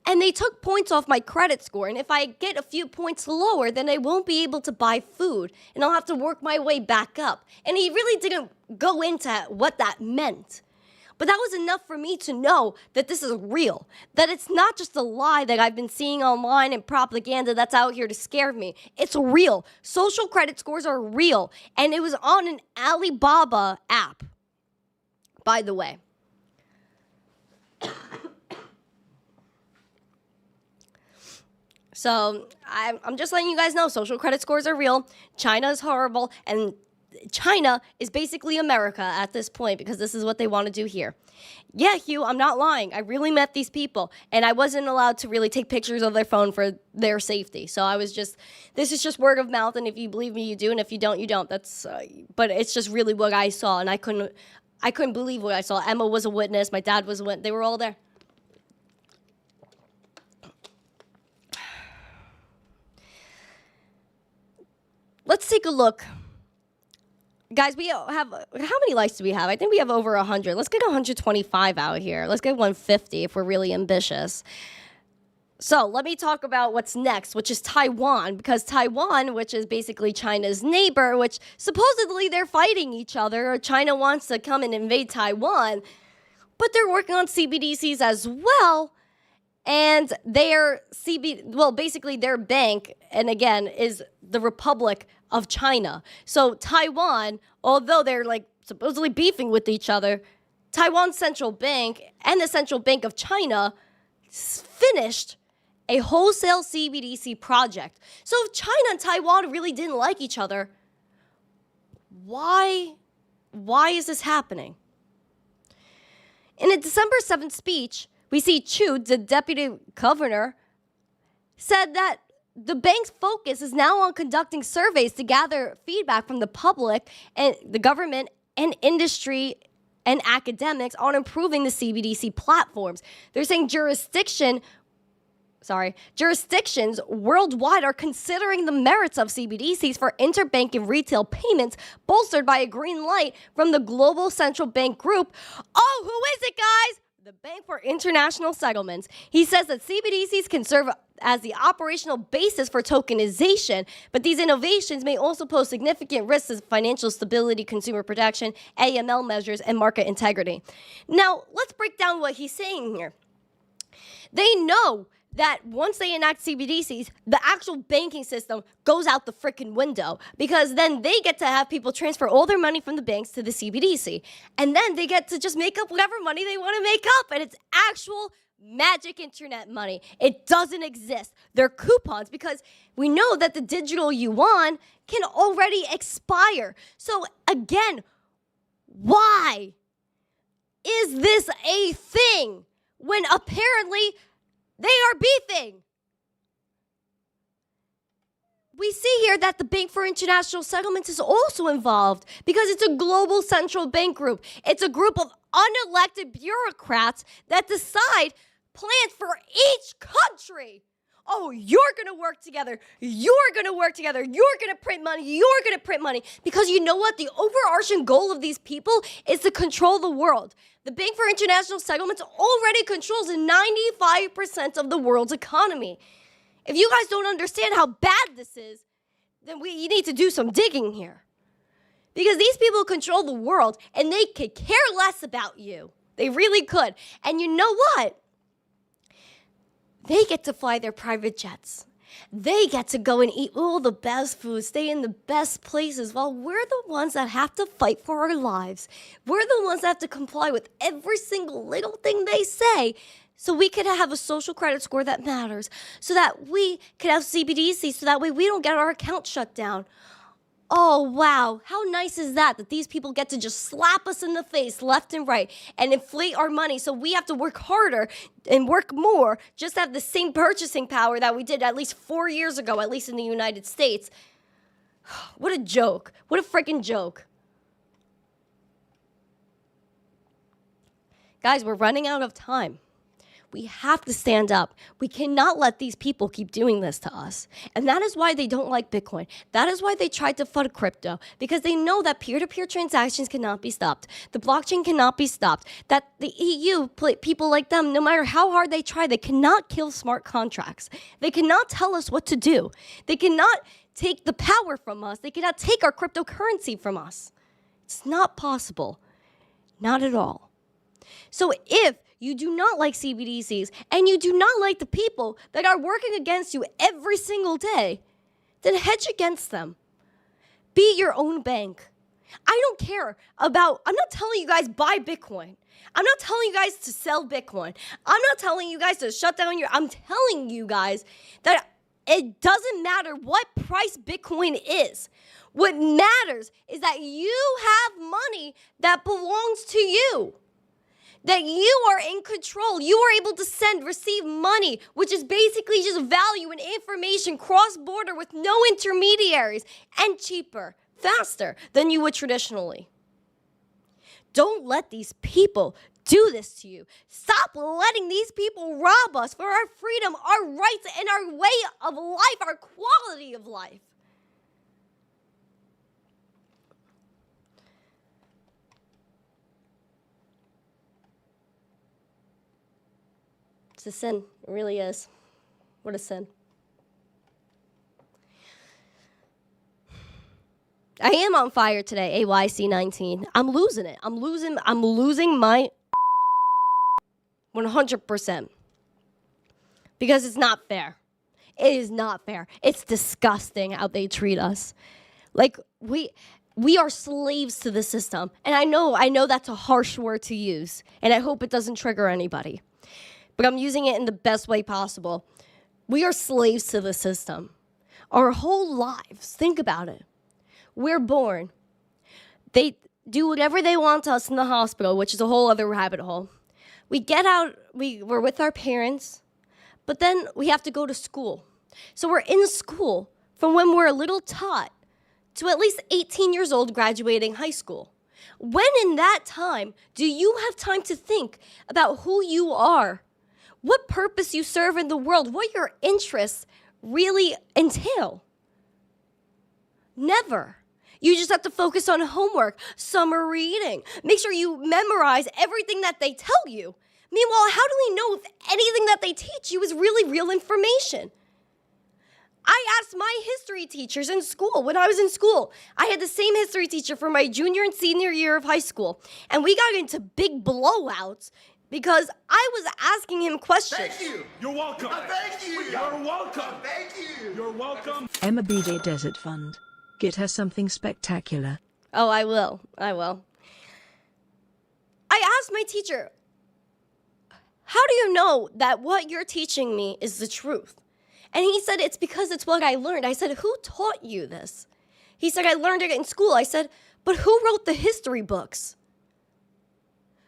and they took points off my credit score. And if I get a few points lower, then I won't be able to buy food, and I'll have to work my way back up. And he really didn't go into what that meant. But that was enough for me to know that this is real, that it's not just a lie that I've been seeing online and propaganda that's out here to scare me. It's real. Social credit scores are real, and it was on an Alibaba app, by the way. So I'm just letting you guys know social credit scores are real. China is horrible, and China is basically America at this point because this is what they want to do here. Yeah, Hugh, I'm not lying. I really met these people, and I wasn't allowed to really take pictures of their phone for their safety. So I was just, this is just word of mouth, and if you believe me, you do, and if you don't, you don't. That's, but it's just really what I saw, and I couldn't believe what I saw. Emma was a witness. My dad was a witness. They were all there. Let's take a look. Guys, we have, how many likes do we have? I think we have over 100. Let's get 125 out here. Let's get 150 if we're really ambitious. So let me talk about what's next, which is Taiwan, because Taiwan, which is basically China's neighbor, which supposedly they're fighting each other, or China wants to come and invade Taiwan, but they're working on CBDCs as well. And basically their bank, and again, is the Republic of China. So Taiwan, although they're like supposedly beefing with each other, Taiwan's central bank and the Central Bank of China finished a wholesale CBDC project. So if China and Taiwan really didn't like each other, why is this happening? In a December 7th speech, we see Chu, the deputy governor, said that the bank's focus is now on conducting surveys to gather feedback from the public and the government and industry and academics on improving the CBDC platforms. They're saying jurisdictions worldwide are considering the merits of CBDCs for interbank and retail payments, bolstered by a green light from the Global Central Bank Group. Oh, who is it, guys? The Bank for International Settlements. He says that CBDCs can serve as the operational basis for tokenization, but these innovations may also pose significant risks to financial stability, consumer protection, AML measures, and market integrity. Now, let's break down what he's saying here. They know that once they enact CBDCs, the actual banking system goes out the freaking window, because then they get to have people transfer all their money from the banks to the CBDC. And then they get to just make up whatever money they want to make up. And it's actual magic internet money. It doesn't exist. They're coupons, because we know that the digital yuan can already expire. So again, Why is this a thing when apparently they are beefing? We see here that the Bank for International Settlements is also involved because it's a global central bank group. It's a group of unelected bureaucrats that decide plans for each country. Oh, you're going to work together. You're going to work together. You're going to print money. You're going to print money. Because you know what? The overarching goal of these people is to control the world. The Bank for International Settlements already controls 95% of the world's economy. If you guys don't understand how bad this is, then you need to do some digging here. Because these people control the world, and they could care less about you. They really could. And you know what? They get to fly their private jets. They get to go and eat all the best food, stay in the best places, while we're the ones that have to fight for our lives. We're the ones that have to comply with every single little thing they say, so we could have a social credit score that matters, so that we could have CBDC, so that way we don't get our account shut down. Oh, wow. How nice is that these people get to just slap us in the face left and right and inflate our money so we have to work harder and work more just to have the same purchasing power that we did at least 4 years ago, at least in the United States. What a joke. What a freaking joke. Guys, we're running out of time. We have to stand up. We cannot let these people keep doing this to us. And that is why they don't like Bitcoin. That is why they tried to fund crypto, because they know that peer-to-peer transactions cannot be stopped. The blockchain cannot be stopped. That the EU, people like them, no matter how hard they try, they cannot kill smart contracts. They cannot tell us what to do. They cannot take the power from us. They cannot take our cryptocurrency from us. It's not possible. Not at all. So if you do not like CBDCs, and you do not like the people that are working against you every single day, then hedge against them. Be your own bank. I don't care about, I'm not telling you guys buy Bitcoin. I'm not telling you guys to sell Bitcoin. I'm not telling you guys to shut down I'm telling you guys that it doesn't matter what price Bitcoin is. What matters is that you have money that belongs to you. That you are in control. You are able to receive money, which is basically just value and information cross-border with no intermediaries and cheaper, faster than you would traditionally. Don't let these people do this to you. Stop letting these people rob us for our freedom, our rights, and our way of life, our quality of life. It's a sin. It really is. What a sin. I am on fire today, AYC19. I'm losing it. I'm losing my 100%. Because it's not fair. It is not fair. It's disgusting how they treat us. Like, we are slaves to the system. And I know that's a harsh word to use. And I hope it doesn't trigger anybody. But I'm using it in the best way possible. We are slaves to the system. Our whole lives, think about it. We're born. They do whatever they want to us in the hospital, which is a whole other rabbit hole. We get out, we're with our parents, but then we have to go to school. So we're in school from when we're a little tot to at least 18 years old graduating high school. When in that time do you have time to think about who you are? What purpose you serve in the world, what your interests really entail? Never. You just have to focus on homework, summer reading. Make sure you memorize everything that they tell you. Meanwhile, how do we know if anything that they teach you is really real information? I asked my history teachers in school, when I was in school. I had the same history teacher for my junior and senior year of high school. And we got into big blowouts because I was asking him questions. Thank you. You're welcome. Thank you. You're welcome. Thank you. You're welcome. Emma BJ Desert Fund. Get her something spectacular. Oh, I will. I asked my teacher, how do you know that what you're teaching me is the truth? And he said, it's because it's what I learned. I said, who taught you this? He said, I learned it in school. I said, but who wrote the history books?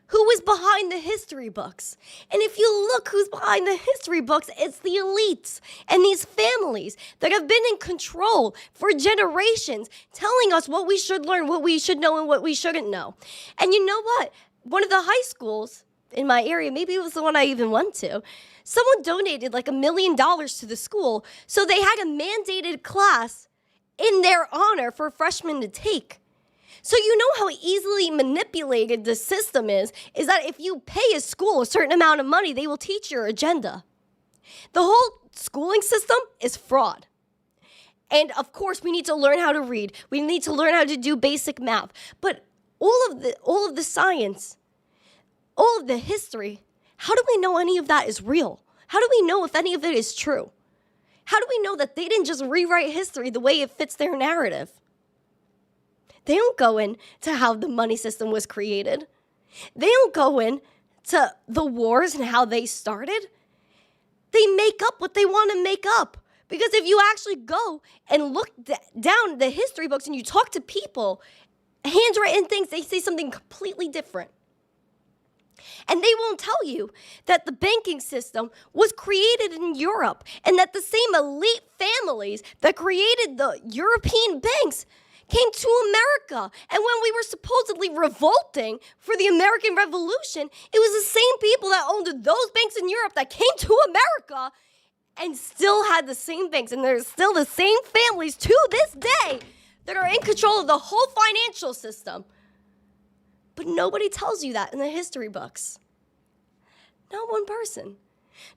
who was behind the history books. And if you look who's behind the history books, it's the elites and these families that have been in control for generations, telling us what we should learn, what we should know, and what we shouldn't know. And you know what? One of the high schools in my area, maybe it was the one I even went to, someone donated like $1 million to the school, so they had a mandated class in their honor for freshmen to take. So you know how easily manipulated the system is that if you pay a school a certain amount of money, they will teach your agenda. The whole schooling system is fraud. And of course, we need to learn how to read. We need to learn how to do basic math. But all of the science, all of the history, how do we know any of that is real? How do we know if any of it is true? How do we know that they didn't just rewrite history the way it fits their narrative? They don't go into how the money system was created. They don't go into the wars and how they started. They make up what they want to make up. Because if you actually go and look down the history books and you talk to people, handwritten things, they say something completely different. And they won't tell you that the banking system was created in Europe and that the same elite families that created the European banks came to America. And when we were supposedly revolting for the American Revolution, it was the same people that owned those banks in Europe that came to America and still had the same banks. And there's still the same families to this day that are in control of the whole financial system. But nobody tells you that in the history books. Not one person.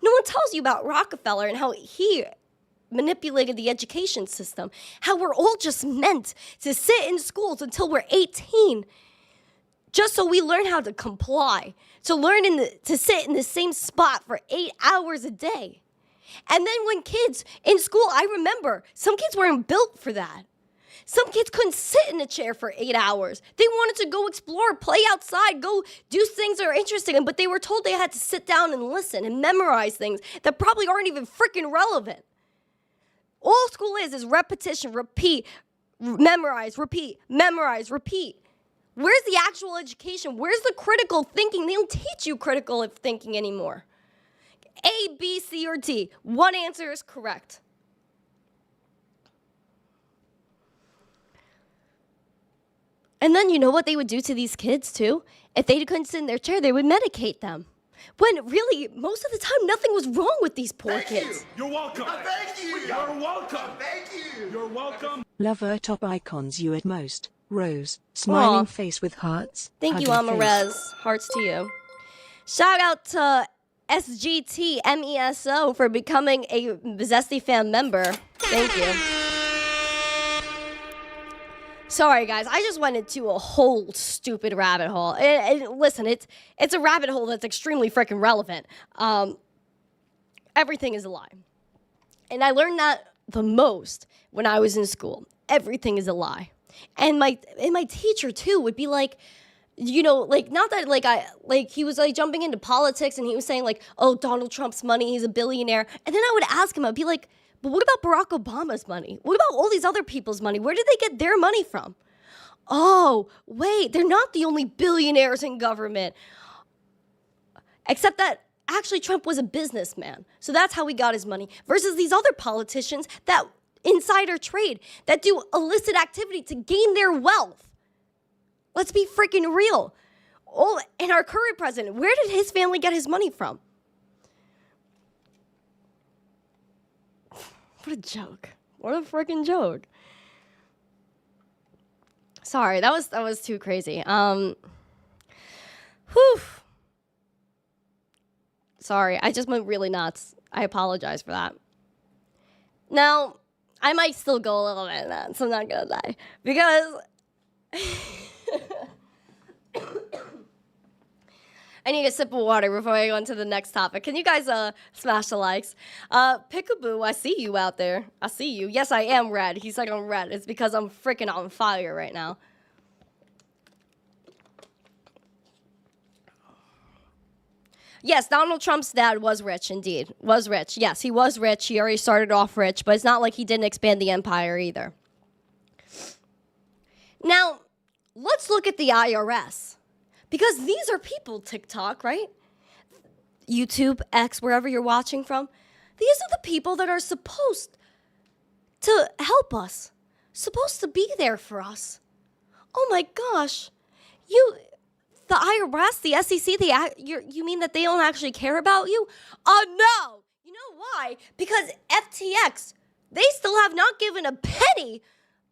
No one tells you about Rockefeller and how he manipulated the education system, how we're all just meant to sit in schools until we're 18, just so we learn how to comply, to sit in the same spot for 8 hours a day. And then when kids in school, I remember, some kids weren't built for that. Some kids couldn't sit in a chair for 8 hours. They wanted to go explore, play outside, go do things that are interesting, but they were told they had to sit down and listen and memorize things that probably aren't even freaking relevant. All school is repetition, repeat, memorize, repeat, memorize, repeat. Where's the actual education? Where's the critical thinking? They don't teach you critical thinking anymore. A, B, C, or D. One answer is correct. And then you know what they would do to these kids too? If they couldn't sit in their chair, they would medicate them. When really, most of the time, nothing was wrong with these poor kids. You're welcome. Thank you. You're welcome. Thank you. You're welcome. Lover top icons you at most. Rose, smiling face with hearts. Thank you, Amarez. Hearts to you. Shout out to SGT MESO for becoming a Zesty fan member. Thank you. Sorry, guys. I just went into a whole stupid rabbit hole. And listen, it's a rabbit hole that's extremely freaking relevant. Everything is a lie. And I learned that the most when I was in school. Everything is a lie. And my teacher, too, would be like, you know, like, not that, like, he was, like, jumping into politics and he was saying, like, oh, Donald Trump's money, he's a billionaire. And then I would ask him, I'd be like, but what about Barack Obama's money? What about all these other people's money? Where did they get their money from? Oh, wait, they're not the only billionaires in government. Except that actually Trump was a businessman. So that's how he got his money. Versus these other politicians that insider trade, that do illicit activity to gain their wealth. Let's be freaking real. And our current president, where did his family get his money from? What a joke. What a freaking joke. Sorry, that was too crazy. Whew. Sorry, I just went really nuts. I apologize for that. Now, I might still go a little bit nuts, so I'm not gonna lie. Because I need a sip of water before I go into the next topic. Can you guys smash the likes? Pickaboo, I see you out there. I see you. Yes, I am red. He's like, I'm red. It's because I'm freaking on fire right now. Yes, Donald Trump's dad was rich, indeed. Was rich. Yes, he was rich. He already started off rich, but it's not like he didn't expand the empire either. Now, let's look at the IRS. Because these are people, TikTok, right? YouTube, X, wherever you're watching from. These are the people that are supposed to help us, supposed to be there for us. Oh my gosh. The IRS, the SEC, you mean that they don't actually care about you? No. You know why? Because FTX, they still have not given a penny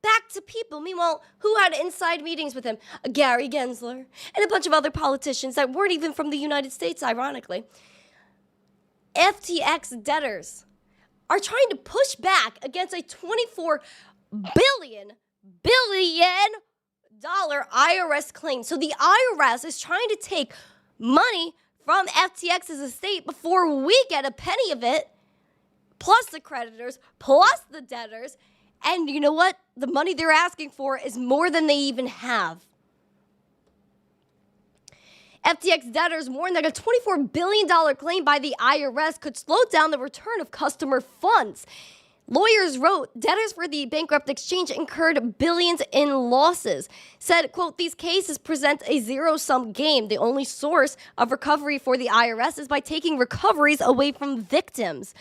back to people. Meanwhile, who had inside meetings with him? Gary Gensler and a bunch of other politicians that weren't even from the United States, ironically. FTX debtors are trying to push back against a $24 billion IRS claim. So the IRS is trying to take money from FTX's estate before we get a penny of it, plus the creditors, plus the debtors. And you know what? The money they're asking for is more than they even have. FTX debtors warned that a $24 billion claim by the IRS could slow down the return of customer funds. Lawyers wrote, debtors for the bankrupt exchange incurred billions in losses. Said, quote, these cases present a zero-sum game. The only source of recovery for the IRS is by taking recoveries away from victims.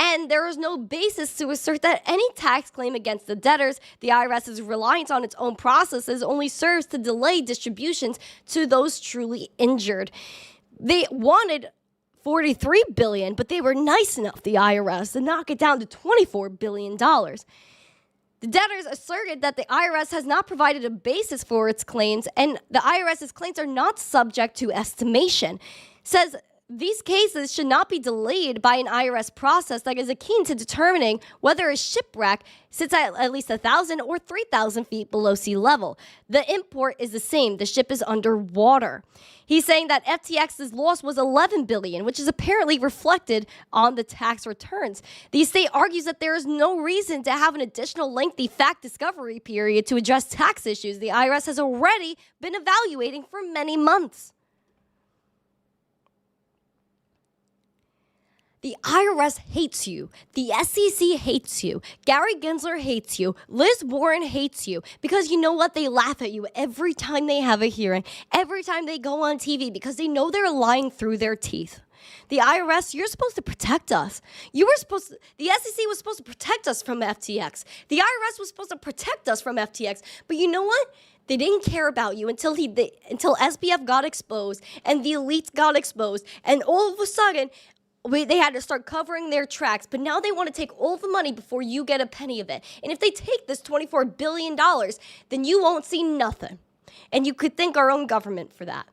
And there is no basis to assert that any tax claim against the debtors. The IRS's reliance on its own processes only serves to delay distributions to those truly injured. They wanted $43 billion, but they were nice enough, the IRS, to knock it down to $24 billion. The debtors asserted that the IRS has not provided a basis for its claims, and the IRS's claims are not subject to estimation. Says these cases should not be delayed by an IRS process that is akin to determining whether a shipwreck sits at least 1,000 or 3,000 feet below sea level. The import is the same. The ship is underwater. He's saying that FTX's loss was $11 billion, which is apparently reflected on the tax returns. The estate argues that there is no reason to have an additional lengthy fact discovery period to address tax issues the IRS has already been evaluating for many months. The IRS hates you. The SEC hates you. Gary Gensler hates you. Liz Warren hates you. Because you know what? They laugh at you every time they have a hearing, every time they go on TV, because they know they're lying through their teeth. The IRS, you're supposed to protect us. The SEC was supposed to protect us from FTX. The IRS was supposed to protect us from FTX. But you know what? They didn't care about you until SBF got exposed and the elites got exposed. And all of a sudden, they had to start covering their tracks, but now they want to take all the money before you get a penny of it. And if they take this $24 billion, then you won't see nothing. And you could thank our own government for that.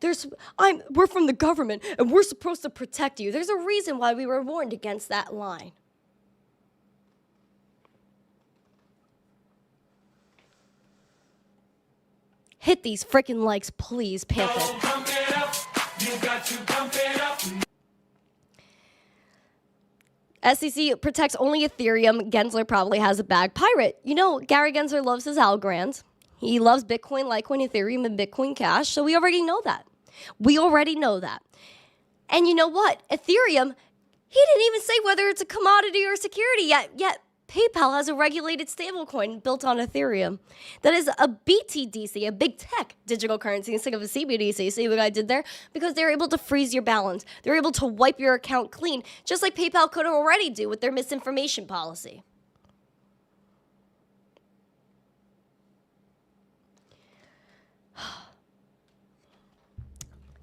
We're from the government, and we're supposed to protect you. There's a reason why we were warned against that line. Hit these freaking likes, please, Panther. You got to pump it up. SEC protects only Ethereum. Gensler probably has a bag. Pirate. You know, Gary Gensler loves his Algorand. He loves Bitcoin, Litecoin, Ethereum, and Bitcoin Cash. So we already know that. And you know what? Ethereum, he didn't even say whether it's a commodity or a security yet. PayPal has a regulated stablecoin built on Ethereum that is a BTDC, a big tech digital currency instead of a CBDC. See what I did there? Because they're able to freeze your balance. They're able to wipe your account clean, just like PayPal could already do with their misinformation policy.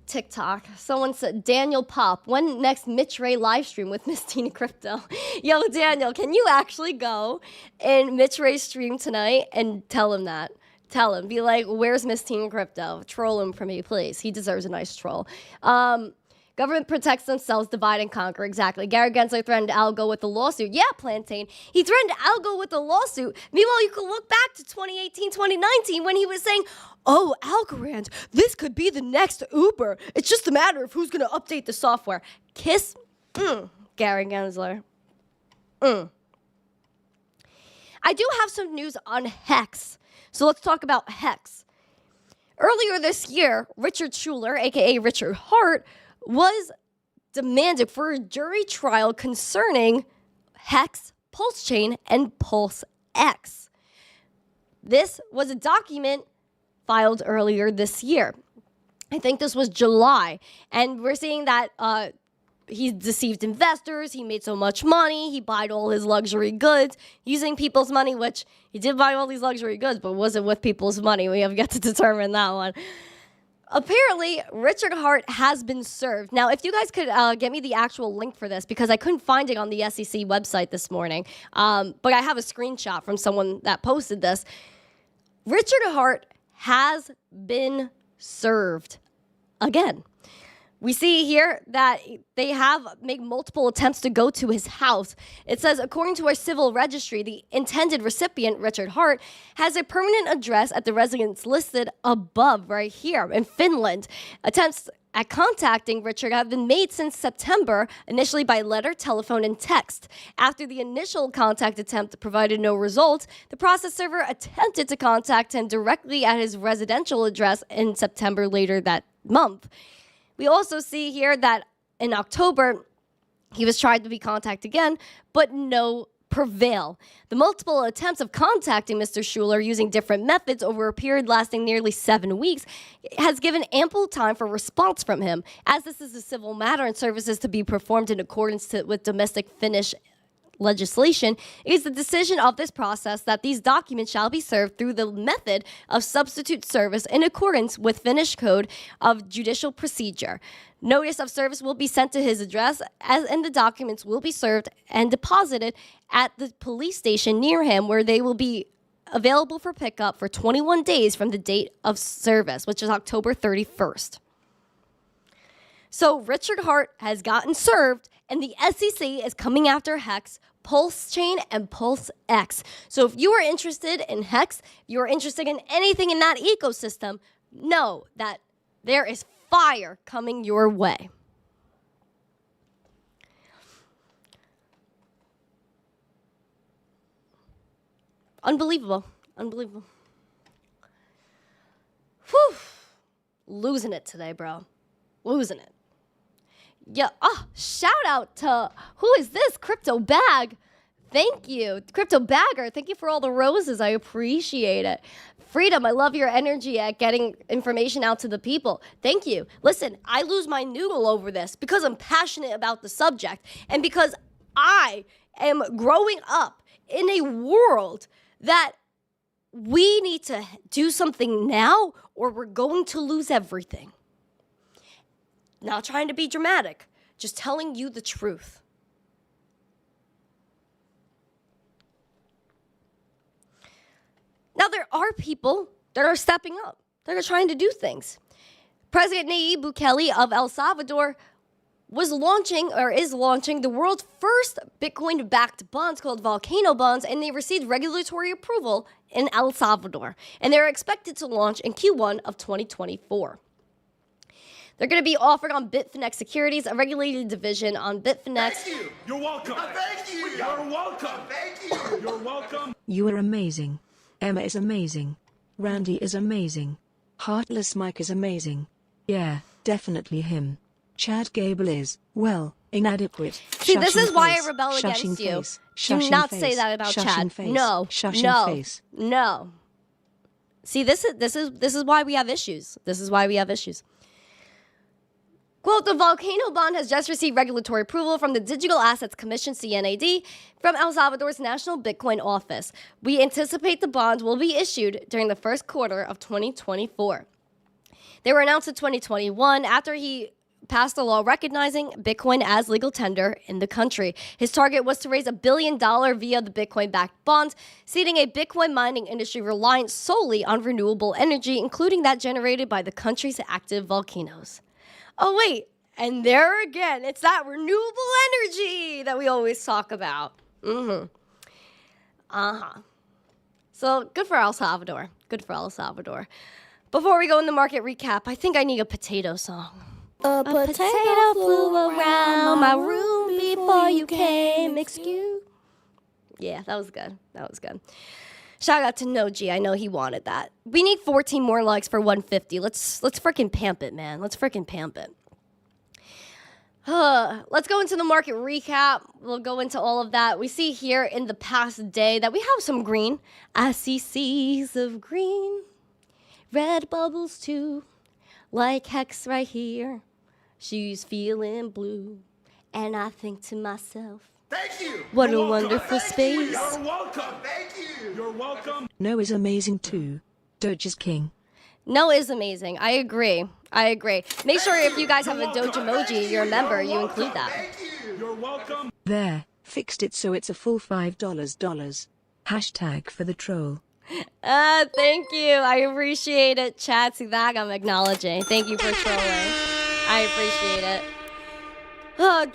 TikTok. Someone said, Daniel Pop, when next Mitch Ray live stream with missteencrypto? Yo, Daniel, can you actually go in Mitch Ray's stream tonight and tell him that? Tell him. Be like, where's missteencrypto? Troll him for me, please. He deserves a nice troll. Government protects themselves, divide and conquer. Exactly. Gary Gensler threatened Algo with a lawsuit. Yeah, Plantain. He threatened Algo with a lawsuit. Meanwhile, you can look back to 2018, 2019 when he was saying, oh, Algorand, this could be the next Uber. It's just a matter of who's going to update the software. Kiss, Gary Gensler. I do have some news on Hex. So let's talk about Hex. Earlier this year, Richard Schuler, a.k.a. Richard Hart, was demanded for a jury trial concerning Hex, Pulse Chain, and Pulse X. This was a document filed earlier this year. I think this was July. And we're seeing that he deceived investors. He made so much money. He bought all his luxury goods using people's money, which he did buy all these luxury goods, but was it with people's money? We have yet to determine that one. Apparently, Richard Hart has been served. Now, if you guys could get me the actual link for this, because I couldn't find it on the SEC website this morning, but I have a screenshot from someone that posted this. Richard Hart has been served again. We see here that they have made multiple attempts to go to his house. It says, according to our civil registry, the intended recipient, Richard Hart, has a permanent address at the residence listed above right here in Finland. Attempts at contacting Richard have been made since September, initially by letter, telephone, and text. After the initial contact attempt provided no results, the process server attempted to contact him directly at his residential address in September later that month. We also see here that in October, he was tried to be contacted again, but no prevail. The multiple attempts of contacting Mr. Schuler using different methods over a period lasting nearly 7 weeks has given ample time for response from him. As this is a civil matter and services to be performed in accordance with domestic Finnish legislation, it is the decision of this process that these documents shall be served through the method of substitute service in accordance with Finnish Code of Judicial Procedure. Notice of service will be sent to his address, and the documents will be served and deposited at the police station near him, where they will be available for pickup for 21 days from the date of service, which is October 31st. So Richard Hart has gotten served, and the SEC is coming after Hex, Pulse Chain, and Pulse X. So if you are interested in Hex, if you are interested in anything in that ecosystem, know that there is fire coming your way. Unbelievable. Unbelievable. Whew. Losing it today, bro. Losing it. Yeah, shout out to, who is this? Crypto Bag. Thank you. Crypto Bagger, thank you for all the roses. I appreciate it. Freedom, I love your energy at getting information out to the people. Thank you. Listen, I lose my noodle over this because I'm passionate about the subject and because I am growing up in a world that we need to do something now or we're going to lose everything. Not trying to be dramatic, just telling you the truth. Now, there are people that are stepping up, that are trying to do things. President Nayib Bukele of El Salvador was launching, or is launching, the world's first Bitcoin-backed bonds called volcano bonds, and they received regulatory approval in El Salvador. And they're expected to launch in Q1 of 2024. They're going to be offered on Bitfinex Securities, a regulated division on Bitfinex. Thank you. You're welcome. Thank you. You're welcome. Thank you. You're welcome. You are amazing. Emma is amazing. Randy is amazing. Heartless Mike is amazing. Yeah, definitely him. Chad Gable is, well, inadequate. See, this is why I rebel against you. Do not say that about Chad. No. No. See, this is why we have issues. This is why we have issues. Quote, the volcano bond has just received regulatory approval from the Digital Assets Commission, CNAD, from El Salvador's National Bitcoin Office. We anticipate the bonds will be issued during the first quarter of 2024. They were announced in 2021 after he passed a law recognizing Bitcoin as legal tender in the country. His target was to raise $1 billion via the Bitcoin-backed bonds, seeding a Bitcoin mining industry reliant solely on renewable energy, including that generated by the country's active volcanoes. Oh, wait, and there again, it's that renewable energy that we always talk about. So good for El Salvador. Good for El Salvador. Before we go in the market recap, I think I need a potato song. A potato flew around my room before you came. Excuse. Yeah, that was good. That was good. Shout out to Noji. I know he wanted that. We need 14 more likes for 150. Let's freaking pamp it, man. Let's freaking pamp it. Let's go into the market recap. We'll go into all of that. We see here in the past day that we have some green. I see seas of green. Red bubbles too, like Hex right here. She's feeling blue, and I think to myself, Thank you. what You're a welcome. wonderful Thank space. You. You're welcome. Thank you. You're welcome. No is amazing too. Doge is king. No is amazing. I agree. Make sure if you guys have a Doge emoji, you're a member, you include that. Thank you. You're welcome. There, fixed it so it's a full $5. Hashtag for the troll. Thank you. I appreciate it. Chad, see that? I'm acknowledging. Thank you for trolling. I appreciate it.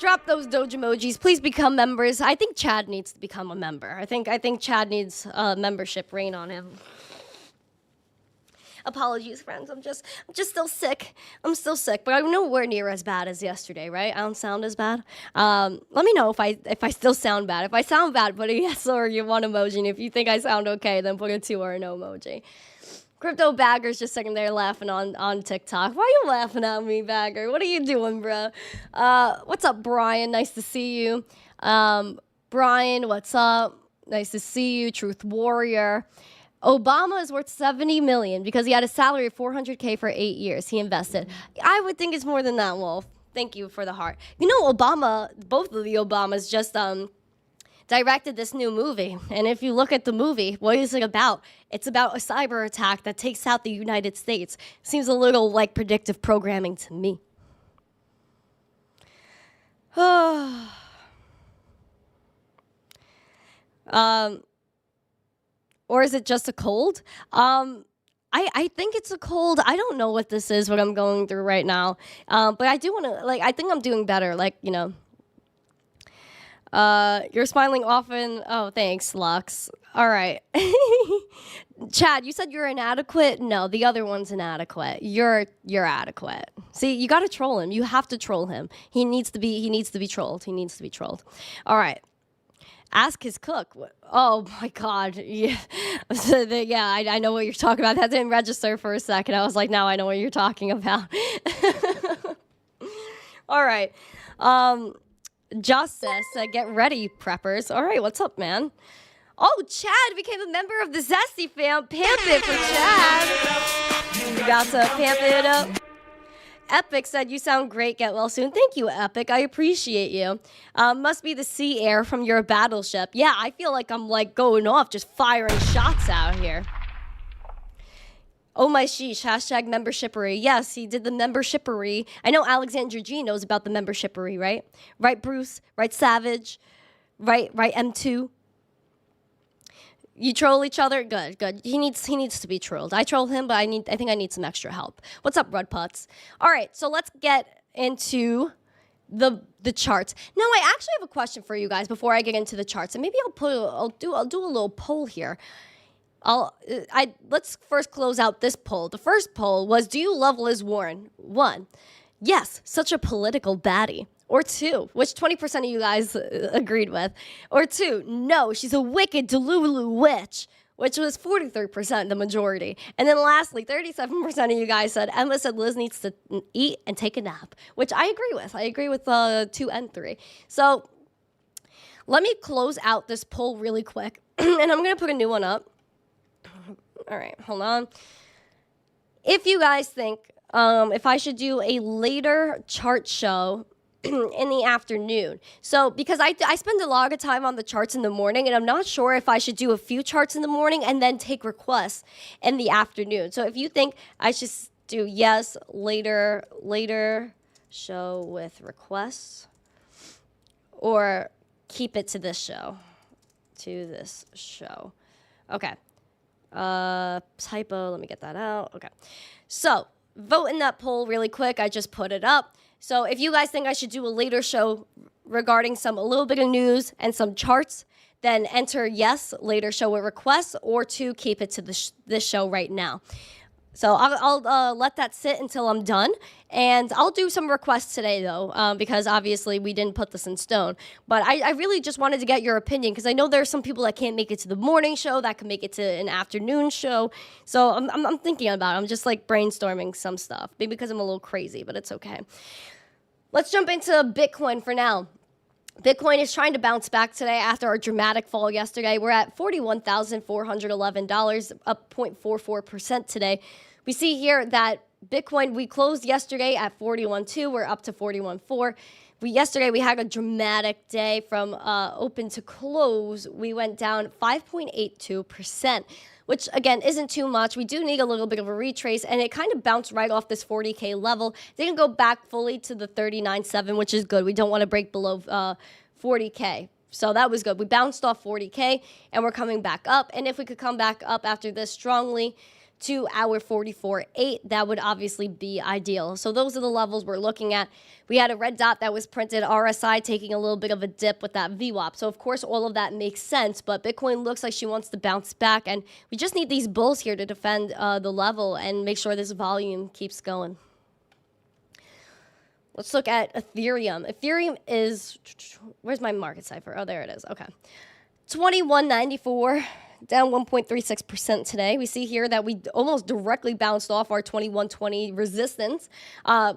Drop those Doge emojis. Please become members. I think Chad needs to become a member. I think Chad needs membership reign on him. Apologies, friends. I'm just still sick. I'm still sick, but I'm nowhere near as bad as yesterday, right? I don't sound as bad. Let me know if I still sound bad. If I sound bad, put a yes or you want emoji. And if you think I sound okay, then put a 2 or a no emoji. Crypto Bagger's just sitting there laughing on TikTok. Why are you laughing at me, Bagger? What are you doing, bro? What's up, Brian? Nice to see you. Brian, what's up? Nice to see you. Truth Warrior. Obama is worth $70 million because he had a salary of $400K for 8 years. He invested. I would think it's more than that, Wolf. Thank you for the heart. You know, Obama, both of the Obamas just directed this new movie. And if you look at the movie, what is it about? It's about a cyber attack that takes out the United States. Seems a little like predictive programming to me. Or is it just a cold? I think it's a cold. I don't know what this is, what I'm going through right now. But I do want to, I think I'm doing better. You're smiling often. Oh, thanks, Lux. All right. Chad, you said you're inadequate. No, the other one's inadequate. You're adequate. See, you got to troll him. You have to troll him. He needs to be trolled. He needs to be trolled. All right. Ask his cook. Oh my God. Yeah. I know what you're talking about. That didn't register for a second. I was like, now I know what you're talking about. All right. Just says, get ready, preppers. All right, what's up, man? Oh, Chad became a member of the Zesty fam. Pamp it for Chad. You got to pamp it up. Epic said, you sound great, get well soon. Thank you, Epic. I appreciate you. Must be the sea air from your battleship. Yeah, I feel like I'm going off, just firing shots out here. Oh my sheesh, hashtag membershipery. Yes, he did the membershipery. I know Alexandra G knows about the membershipery, right? Right, Bruce? Right, Savage? Right, M2? You troll each other? Good. He needs to be trolled. I troll him, but I think I need some extra help. What's up, Rud Putz? All right, so let's get into the charts. Now, I actually have a question for you guys before I get into the charts, and maybe I'll do a little poll here. Let's first close out this poll. The first poll was, do you love Liz Warren? 1, yes, such a political baddie. Or 2, which 20% of you guys agreed with. Or 2, no, she's a wicked Delulu witch, which was 43%, the majority. And then lastly, 37% of you guys said Emma said Liz needs to eat and take a nap, which I agree with. I agree with 2 and 3. So let me close out this poll really quick, and I'm going to put a new one up. All right, hold on. If you guys think if I should do a later chart show in the afternoon. So because I spend a lot of time on the charts in the morning, and I'm not sure if I should do a few charts in the morning and then take requests in the afternoon. So if you think I should do yes, later show with requests, or keep it to this show. Okay. Typo, let me get that out. Okay. So vote in that poll really quick. I just put it up. So if you guys think I should do a later show regarding a little bit of news and some charts, then enter yes, later show with requests, or 2, keep it to this show right now. So I'll let that sit until I'm done. And I'll do some requests today, though, because obviously we didn't put this in stone. But I really just wanted to get your opinion, because I know there are some people that can't make it to the morning show, that can make it to an afternoon show. So I'm thinking about it. I'm just brainstorming some stuff, maybe because I'm a little crazy, but it's okay. Let's jump into Bitcoin for now. Bitcoin is trying to bounce back today after our dramatic fall yesterday. We're at $41,411, up 0.44% today. We see here that Bitcoin, we closed yesterday at 41.2. We're up to 41.4. Yesterday, we had a dramatic day from open to close. We went down 5.82%, which, again, isn't too much. We do need a little bit of a retrace, and it kind of bounced right off this 40K level. Didn't go back fully to the 39.7, which is good. We don't want to break below 40K. So that was good. We bounced off 40K, and we're coming back up. And if we could come back up after this strongly to our 44.8, that would obviously be ideal. So those are the levels we're looking at. We had a red dot that was printed, RSI taking a little bit of a dip with that VWAP. So of course all of that makes sense, but Bitcoin looks like she wants to bounce back, and we just need these bulls here to defend the level and make sure this volume keeps going. Let's look at Ethereum. Ethereum is, where's my market cipher? Oh, there it is. Okay. 2194. Down 1.36% today. We see here that we almost directly bounced off our 2120 resistance,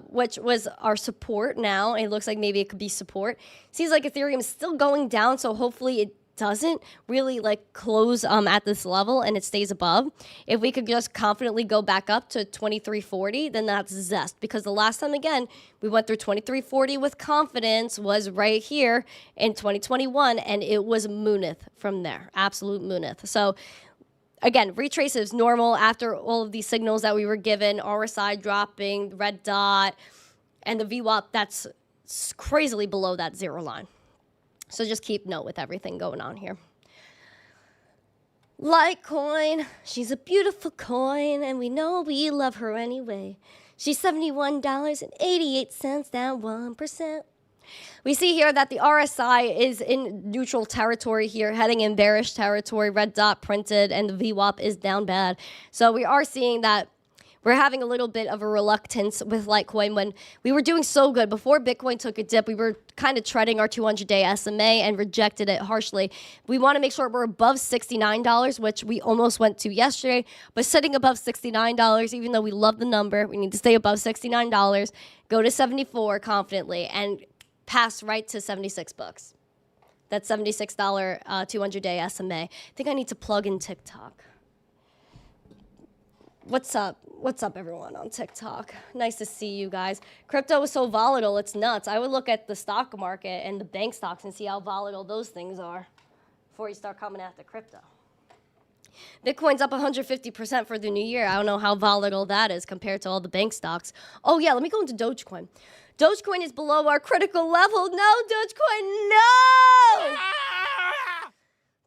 which was our support now. It looks like maybe it could be support. Seems like Ethereum is still going down, so hopefully it doesn't really like close at this level and it stays above. If we could just confidently go back up to 2340, then that's Zest. Because the last time, again, we went through 2340 with confidence was right here in 2021, and it was Moonith from there. Absolute Moonith. So again, retrace is normal after all of these signals that we were given, RSI dropping, red dot, and the VWAP that's crazily below that zero line. So just keep note with everything going on here. Litecoin, she's a beautiful coin, and we know we love her anyway. She's $71.88, down 1%. We see here that the RSI is in neutral territory here, heading in bearish territory, red dot printed, and the VWAP is down bad. So we are seeing that we're having a little bit of a reluctance with Litecoin. When we were doing so good before Bitcoin took a dip, we were kind of treading our 200-day SMA and rejected it harshly. We want to make sure we're above $69, which we almost went to yesterday, but sitting above $69, even though we love the number, we need to stay above $69, go to 74 confidently, and pass right to 76 bucks. That's $76 200-day SMA. I think I need to plug in TikTok. What's up? What's up, everyone on TikTok? Nice to see you guys. Crypto is so volatile, it's nuts. I would look at the stock market and the bank stocks and see how volatile those things are before you start coming after crypto. Bitcoin's up 150% for the new year. I don't know how volatile that is compared to all the bank stocks. Oh, yeah, let me go into Dogecoin. Dogecoin is below our critical level. No, Dogecoin, no!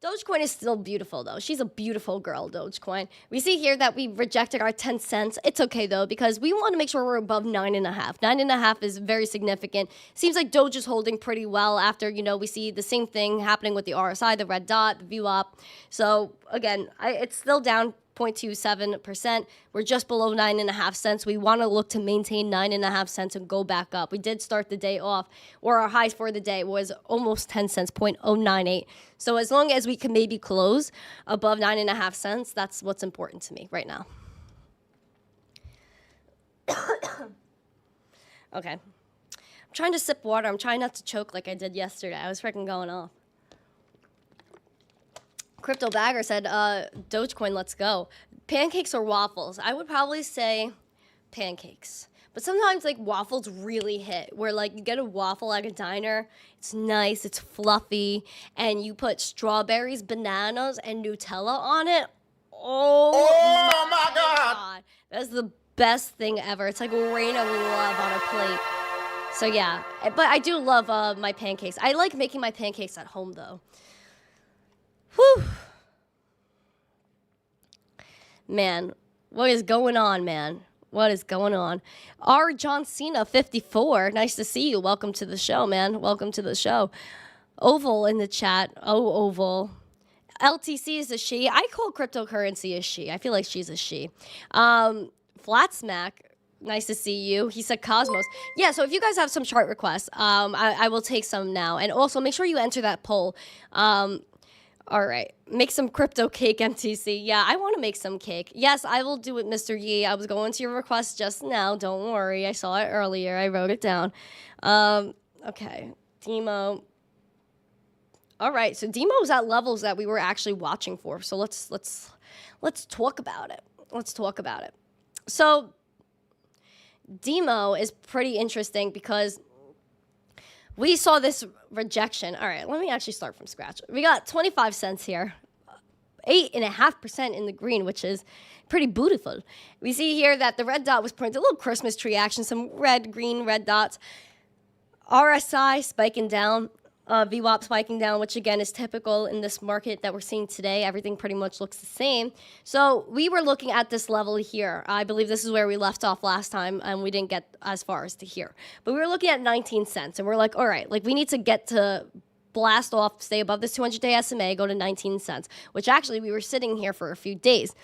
Dogecoin is still beautiful, though. She's a beautiful girl, Dogecoin. We see here that we rejected our 10 cents. It's okay, though, because we want to make sure we're above 9.5. 9.5 is very significant. Seems like Doge is holding pretty well after, you know, we see the same thing happening with the RSI, the red dot, the VWAP. So, again, it's still down 0.27%. We're just below 9.5 cents. We want to look to maintain 9.5 cents and go back up. We did start the day off, or our highs for the day was almost 10 cents, 0.098. So as long as we can maybe close above 9.5 cents, that's what's important to me right now. Okay. I'm trying to sip water. I'm trying not to choke like I did yesterday. I was freaking going off. Crypto Bagger said, Dogecoin, let's go. Pancakes or waffles? I would probably say pancakes. But sometimes, like, waffles really hit, where, like, you get a waffle at a diner, it's nice, it's fluffy, and you put strawberries, bananas, and Nutella on it. Oh my God. That's the best thing ever. It's like a rain of love on a plate. So, yeah. But I do love my pancakes. I like making my pancakes at home, though. Whew. Man, what is going on, man? What is going on? R. John Cena, 54. Nice to see you. Welcome to the show, man. Welcome to the show. Oval in the chat. Oh, Oval. LTC is a she. I call cryptocurrency a she. I feel like she's a she. Flat Smack. Nice to see you. He said Cosmos. Yeah, so if you guys have some chart requests, I will take some now. And also, make sure you enter that poll. All right. Make some crypto cake, MTC. Yeah, I want to make some cake. Yes, I will do it, Mr. Yee. I was going to your request just now. Don't worry. I saw it earlier. I wrote it down. Okay. Demo. All right, so Demo's at levels that we were actually watching for. So let's talk about it. Let's talk about it. So Demo is pretty interesting because we saw this rejection. All right, let me actually start from scratch. We got 25 cents here, 8.5% in the green, which is pretty beautiful. We see here that the red dot was printed, a little Christmas tree action, some red, green, red dots. RSI spiking down, VWAP spiking down, which again is typical in this market that we're seeing today. Everything pretty much looks the same. So we were looking at this level here. I believe this is where we left off last time, and we didn't get as far as to here. But we were looking at 19 cents, and we're like, all right, like we need to get to blast off, stay above this 200-day SMA, go to 19 cents, which actually we were sitting here for a few days.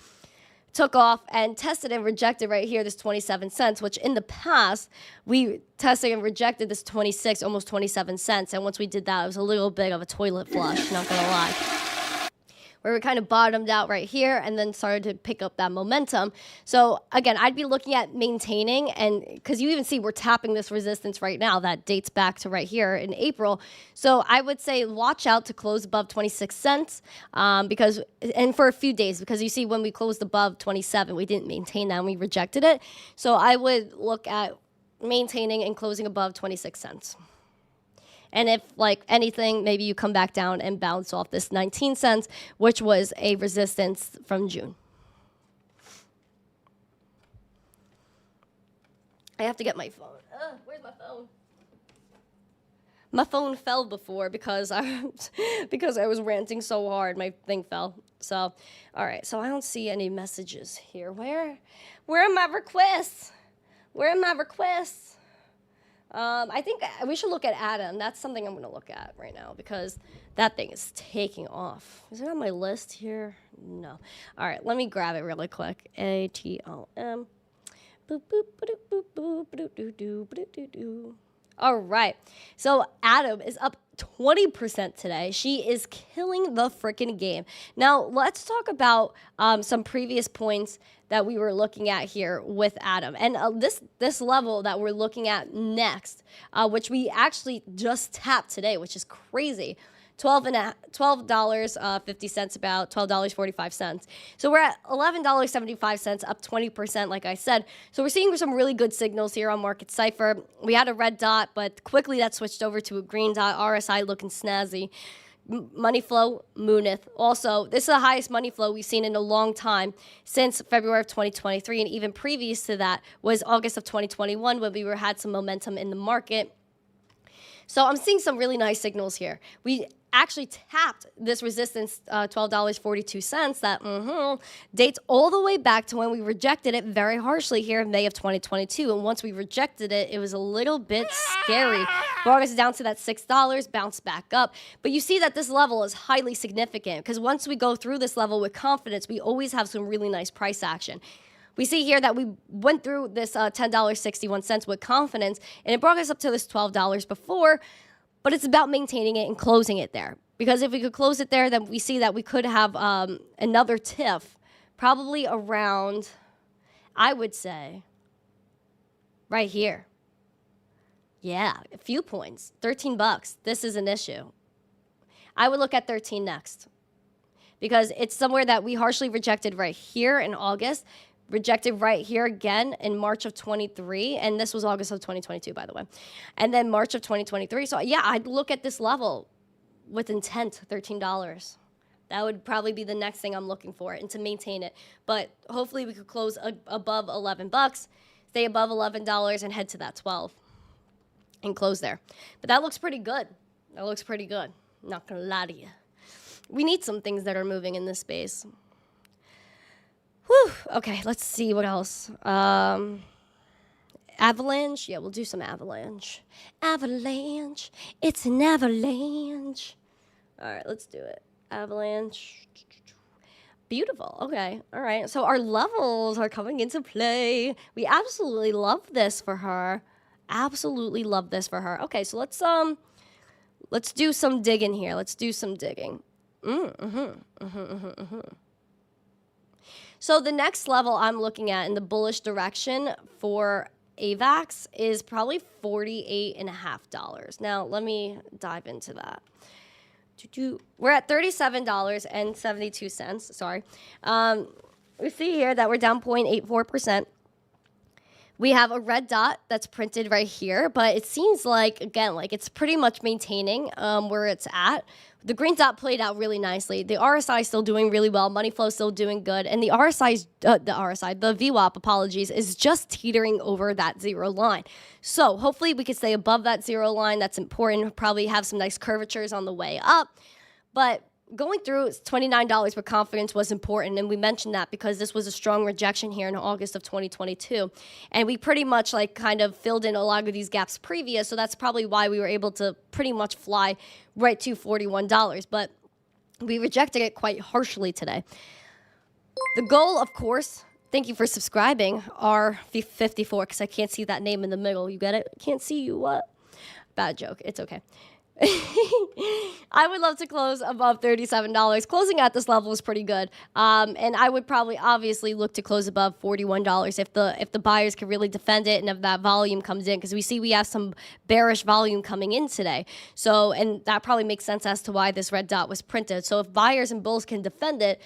Took off and tested and rejected right here, this 27 cents, which in the past, we tested and rejected this 26, almost 27 cents. And once we did that, it was a little bit of a toilet flush, not gonna lie. Where we kind of bottomed out right here and then started to pick up that momentum. So again, I'd be looking at maintaining, and because you even see we're tapping this resistance right now that dates back to right here in April. So I would say watch out to close above 26 cents because, and for a few days, because you see when we closed above 27, we didn't maintain that and we rejected it. So I would look at maintaining and closing above 26 cents. And if, like anything, maybe you come back down and bounce off this 19 cents, which was a resistance from June. I have to get my phone. Where's my phone? My phone fell before because I was ranting so hard. My thing fell. So, all right. So I don't see any messages here. Where are my requests? Where are my requests? I think we should look at Atom. That's something I'm going to look at right now because that thing is taking off. Is it on my list here? No. All right, let me grab it really quick. ATLM. Boop, boop, ba-doop, boop, boop, ba-doop, doo, doo, ba-doop, doo, doo. All right. So Atom is up 20% today. She is killing the freaking game. Now, let's talk about some previous points that we were looking at here with Atom. And this level that we're looking at next, which we actually just tapped today, which is crazy. $12.50 about, $12.45. So we're at $11.75, up 20%, like I said. So we're seeing some really good signals here on Market Cipher. We had a red dot, but quickly that switched over to a green dot. RSI looking snazzy. Money flow, Moonith. Also, this is the highest money flow we've seen in a long time since February of 2023, and even previous to that was August of 2021 when we had some momentum in the market. So I'm seeing some really nice signals here. We actually tapped this resistance, $12.42, that dates all the way back to when we rejected it very harshly here in May of 2022. And once we rejected it, it was a little bit scary. Brought us down to that $6, bounced back up. But you see that this level is highly significant because once we go through this level with confidence, we always have some really nice price action. We see here that we went through this $10.61 with confidence, and it brought us up to this $12 before, but it's about maintaining it and closing it there. Because if we could close it there, then we see that we could have another TIF, probably around, I would say, right here. Yeah, a few points, $13. This is an issue. I would look at 13 next because it's somewhere that we harshly rejected right here in August. Rejected right here again in March of 23, and this was August of 2022, by the way. And then March of 2023. So yeah, I'd look at this level with intent, $13. That would probably be the next thing I'm looking for, and to maintain it. But hopefully we could close above $11, stay above $11, and head to that 12 and close there. But that looks pretty good. That looks pretty good. Not gonna lie to you. We need some things that are moving in this space. Whew. Okay, let's see what else. Avalanche. Yeah, we'll do some avalanche. Avalanche. It's an avalanche. All right, let's do it. Avalanche. Beautiful. Okay. All right. So our levels are coming into play. We absolutely love this for her. Absolutely love this for her. Okay, so let's do some digging here. Let's do some digging. So the next level I'm looking at in the bullish direction for AVAX is probably $48.50. Now, let me dive into that. we're at $37.72. Sorry. We see here that we're down 0.84%. We have a red dot that's printed right here, but it seems like, again, like it's pretty much maintaining where it's at. The green dot played out really nicely. The RSI is still doing really well. Money flow is still doing good. And the the VWAP, apologies, is just teetering over that zero line. So hopefully we can stay above that zero line. That's important. Probably have some nice curvatures on the way up. But going through $29 with confidence was important, and we mentioned that because this was a strong rejection here in August of 2022, and we pretty much like kind of filled in a lot of these gaps previous, so that's probably why we were able to pretty much fly right to $41, but we rejected it quite harshly today. The goal, of course, thank you for subscribing, R54, because I can't see that name in the middle. You get it? Can't see you, what? Bad joke. It's okay. I would love to close above $37. Closing at this level is pretty good. And I would probably obviously look to close above $41 if the buyers can really defend it and if that volume comes in, because we see we have some bearish volume coming in today. So, and that probably makes sense as to why this red dot was printed. So if buyers and bulls can defend it,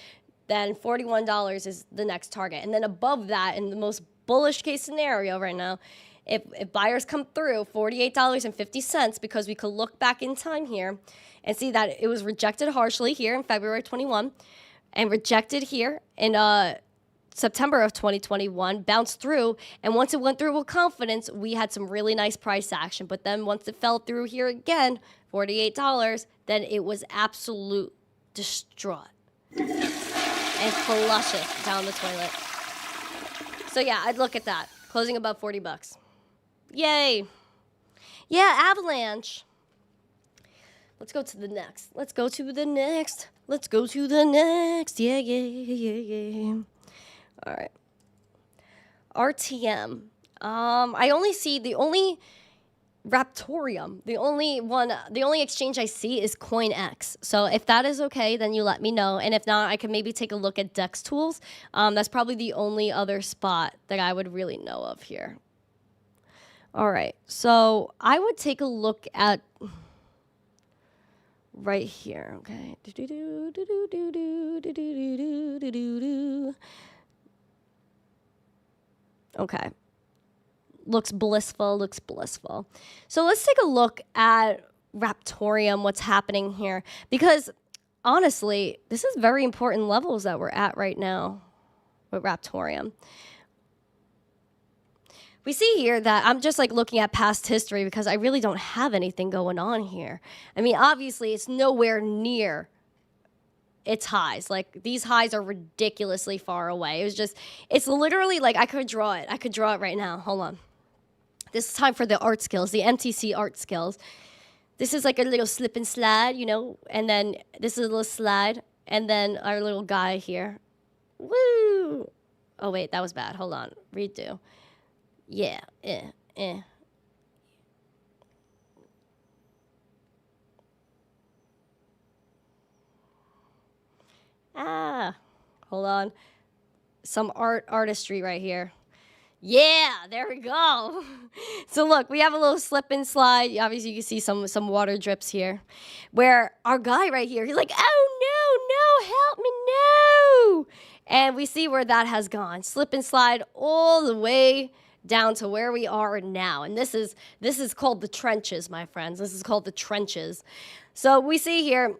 then $41 is the next target. And then above that, in the most bullish case scenario right now, if buyers come through, $48.50, because we could look back in time here and see that it was rejected harshly here in February 21 and rejected here in September of 2021, bounced through, and once it went through with confidence, we had some really nice price action. But then once it fell through here again, $48, then it was absolute distraught and flush it down the toilet. So yeah, I'd look at that, closing above $40. Yay. Yeah, avalanche. Let's go to the next. Let's go to the next. Let's go to the next. Yeah, yeah, yeah, yeah. All right. RTM. I only see the only Raptorium. The only exchange I see is CoinX. So if that is okay, then you let me know. And if not, I can maybe take a look at Dex Tools. That's probably the only other spot that I would really know of here. All right, so I would take a look at right here, okay. Okay. Looks blissful, looks blissful. So let's take a look at Raptorium, what's happening here. Because honestly, this is very important levels that we're at right now with Raptorium. We see here that I'm just like looking at past history because I really don't have anything going on here. I mean, obviously, it's nowhere near its highs. Like, these highs are ridiculously far away. It's literally like I could draw it. I could draw it right now. Hold on. This is time for the art skills, the MTC art skills. This is like a little slip and slide, you know, and then this is a little slide, and then our little guy here. Woo! Oh, wait, that was bad. Hold on. Redo. Yeah, hold on. Some artistry right here. Yeah, there we go. So look, we have a little slip and slide. Obviously, you can see some water drips here. Where our guy right here, he's like, oh, no, help me, no. And we see where that has gone. Slip and slide all the way down to where we are now. And this is called the trenches, my friends. This is called the trenches. So we see here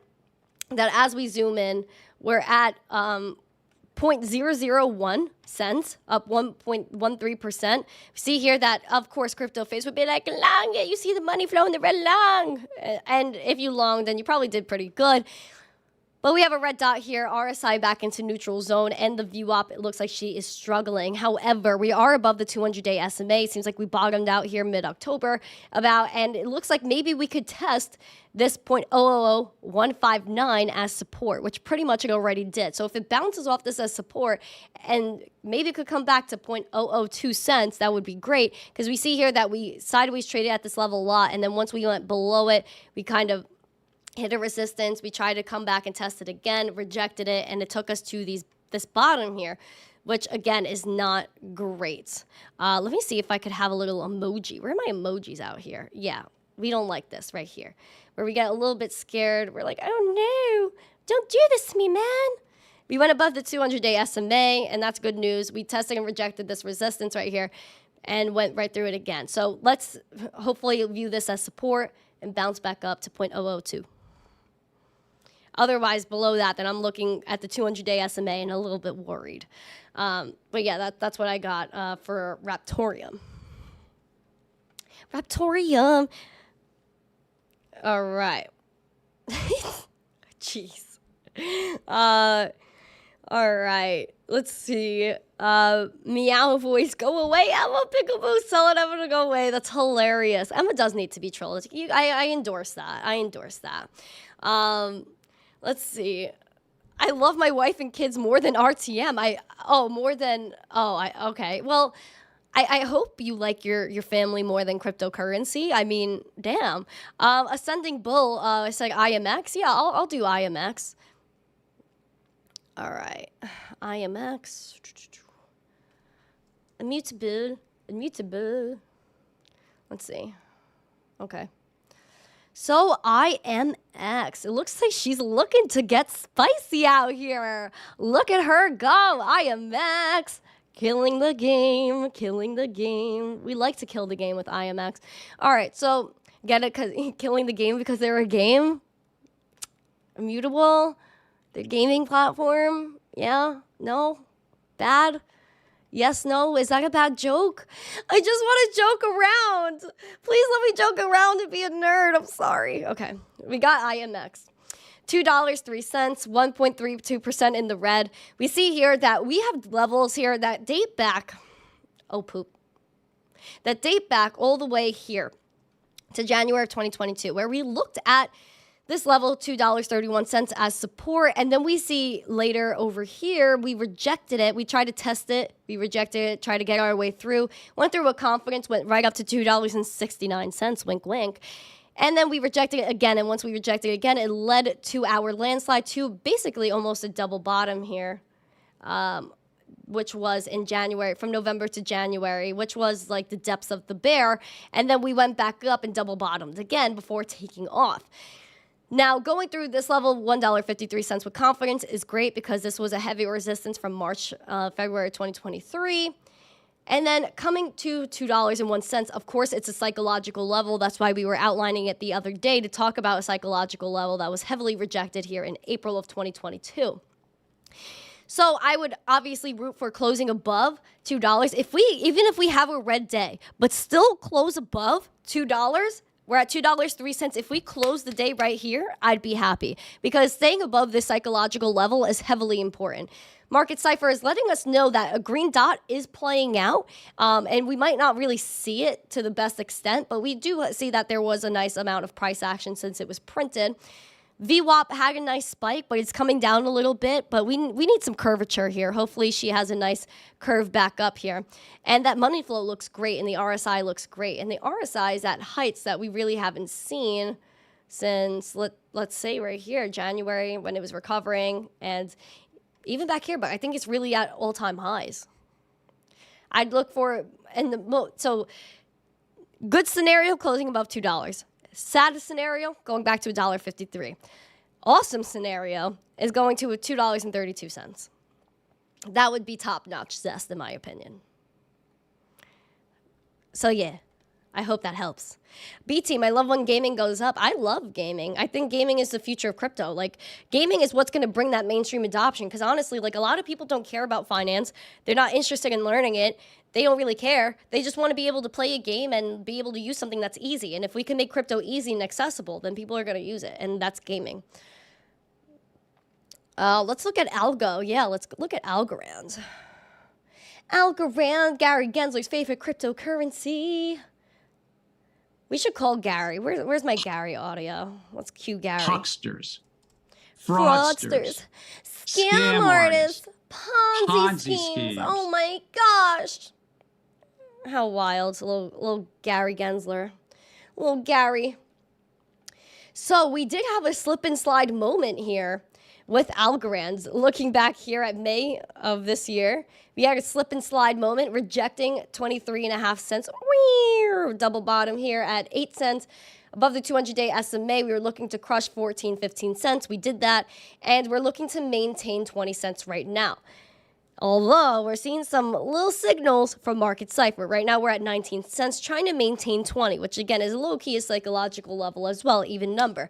that as we zoom in, we're at 0.001 cents, up 1.13%. We see here that, of course, crypto phase would be like, long, yeah, you see the money flowing the red long. And if you long, then you probably did pretty good. But we have a red dot here, RSI back into neutral zone, and the VWAP, it looks like she is struggling. However, we are above the 200-day SMA. It seems like we bottomed out here mid-October and it looks like maybe we could test this 0.000159 as support, which pretty much it already did. So if it bounces off this as support and maybe it could come back to 0.002 cents, that would be great, because we see here that we sideways traded at this level a lot, and then once we went below it, we kind of hit a resistance. We tried to come back and test it again, rejected it, and it took us to this bottom here, which again is not great. Let me see if I could have a little emoji. Where are my emojis out here? Yeah, We don't like this right here, where we get a little bit scared. We're like, oh no, don't do this to me, man. We went above the 200-day SMA, and that's good news. We tested and rejected this resistance right here and went right through it again. So let's hopefully view this as support and bounce back up to 0.002. Otherwise, below that, then I'm looking at the 200-day SMA and a little bit worried. But yeah, that's what I got for Raptorium. Raptorium. All right. Jeez. All right. Let's see. Meow voice, go away. Emma Pickleboo, sell it. I'm going to go away. That's hilarious. Emma does need to be trolled. I endorse that. I endorse that. Let's see. I love my wife and kids more than RTM. Okay. Well, I hope you like your family more than cryptocurrency. I mean, damn. Ascending Bull, I said IMX. Yeah, I'll do IMX. All right. IMX. Immutable. Let's see. Okay. So IMX. It looks like she's looking to get spicy out here. Look at her go. IMX. Killing the game. Killing the game. We like to kill the game with IMX. All right. So get it? Cause killing the game because they're a game. Immutable. The gaming platform. Yeah. No. Bad. Yes, no, is that a bad joke? I just want to joke around. Please let me joke around and be a nerd. I'm sorry. Okay, we got IMX. $2.03, 1.32% in the red. We see here that we have levels here that date back, that date back all the way here to January of 2022, where we looked at this level, $2.31 as support. And then we see later over here, we rejected it. We tried to test it. We rejected it, tried to get our way through. Went through with confidence, went right up to $2.69, wink, wink. And then we rejected it again. And once we rejected it again, it led to our landslide to basically almost a double bottom here, which was in January, from November to January, which was like the depths of the bear. And then we went back up and double bottomed again before taking off. Now, going through this level, $1.53 with confidence is great because this was a heavy resistance from February 2023. And then coming to $2.01, of course, it's a psychological level. That's why we were outlining it the other day to talk about a psychological level that was heavily rejected here in April of 2022. So I would obviously root for closing above $2. Even if we have a red day, but still close above $2, we're at $2.03. If we close the day right here, I'd be happy because staying above this psychological level is heavily important. Market Cipher is letting us know that a green dot is playing out, and we might not really see it to the best extent, but we do see that there was a nice amount of price action since it was printed. VWAP had a nice spike, but it's coming down a little bit, but we need some curvature here. Hopefully she has a nice curve back up here. And that money flow looks great, and the RSI looks great. And the RSI is at heights that we really haven't seen since, let's say right here, January, when it was recovering, and even back here, but I think it's really at all-time highs. I'd look for, so good scenario, closing above $2. Saddest scenario, going back to $1.53. Awesome scenario is going to $2.32. That would be top-notch Zest, in my opinion. So yeah, I hope that helps. B-Team, I love when gaming goes up. I love gaming. I think gaming is the future of crypto. Like, gaming is what's going to bring that mainstream adoption. Because honestly, like, a lot of people don't care about finance. They're not interested in learning it. They don't really care. They just want to be able to play a game and be able to use something that's easy. And if we can make crypto easy and accessible, then people are going to use it. And that's gaming. Let's look at Algo. Yeah, let's look at Algorand. Algorand, Gary Gensler's favorite cryptocurrency. We should call Gary. Where's my Gary audio? Let's cue Gary. Hucksters. Fraudsters. Scam artists. Ponzi schemes. Oh my gosh. How wild. Little Gary Gensler. Little Gary. So we did have a slip and slide moment here with Algorand. Looking back here at May of this year, we had a slip and slide moment, rejecting 23.5 cents. Double bottom here at 8 cents. Above the 200-day SMA, we were looking to crush 14, 15 cents. We did that, and we're looking to maintain 20 cents right now. Although we're seeing some little signals from market Cipher. Right now we're at 19 cents, trying to maintain 20, which again is low-key a psychological level as well, even number.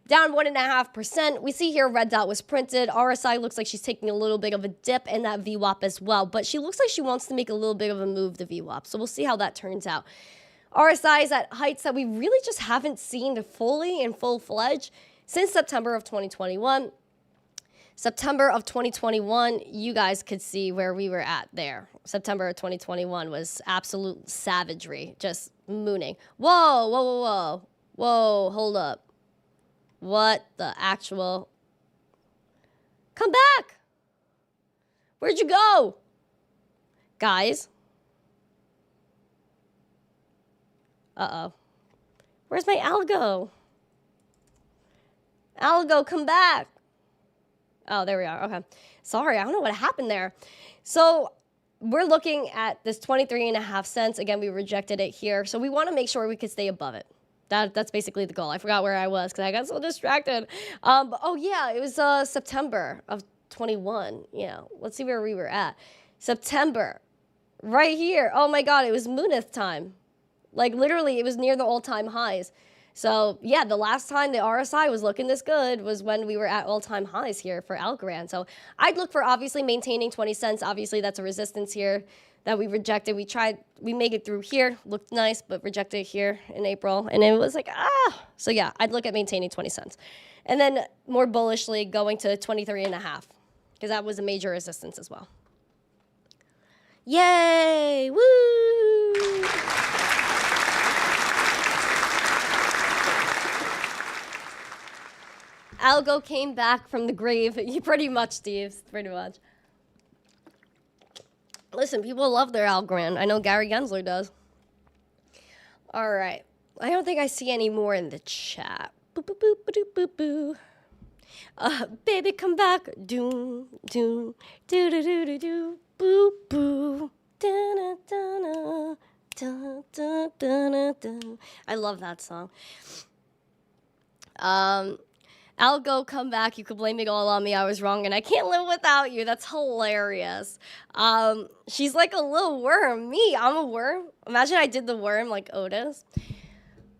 Down 1.5%. We see here red dot was printed. RSI looks like she's taking a little bit of a dip in that VWAP as well, but she looks like she wants to make a little bit of a move to VWAP, so we'll see how that turns out. RSI is at heights that we really just haven't seen fully and full-fledged since September of 2021. September of 2021, you guys could see where we were at there. September of 2021 was absolute savagery, just mooning. Whoa, whoa, whoa, whoa. Whoa, hold up. What the actual? Come back! Where'd you go? Guys? Uh-oh. Where's my algo? Algo, come back! Oh, there we are. Okay. Sorry, I don't know what happened there. So we're looking at this 23.5 cents. Again, we rejected it here. So we want to make sure we could stay above it. That's basically the goal. I forgot where I was because I got so distracted. But, oh, yeah, it was September of 21. Yeah, let's see where we were at. September, right here. Oh, my God, it was Moonith time. Like, literally, it was near the all-time highs. So, yeah, the last time the RSI was looking this good was when we were at all-time highs here for Algorand. So I'd look for, obviously, maintaining 20 cents. Obviously, that's a resistance here that we rejected. We made it through here, looked nice, but rejected here in April. And it was like, ah. So, yeah, I'd look at maintaining 20 cents. And then more bullishly going to 23.5 because that was a major resistance as well. Yay! Woo! Algo came back from the grave. Pretty much, Steve. Pretty much. Listen, people love their Algorand. I know Gary Gensler does. All right. I don't think I see any more in the chat. Boop, boop, boop, boop, boop, boop. Baby, come back. Doom, doom, doo, doo, doo, doo, doo, boo, boo. Da, da, da, da, da, da, da. I love that song. Algo, come back. You could blame it all on me. I was wrong, and I can't live without you. That's hilarious. She's like a little worm. Me, I'm a worm. Imagine I did the worm like Otis.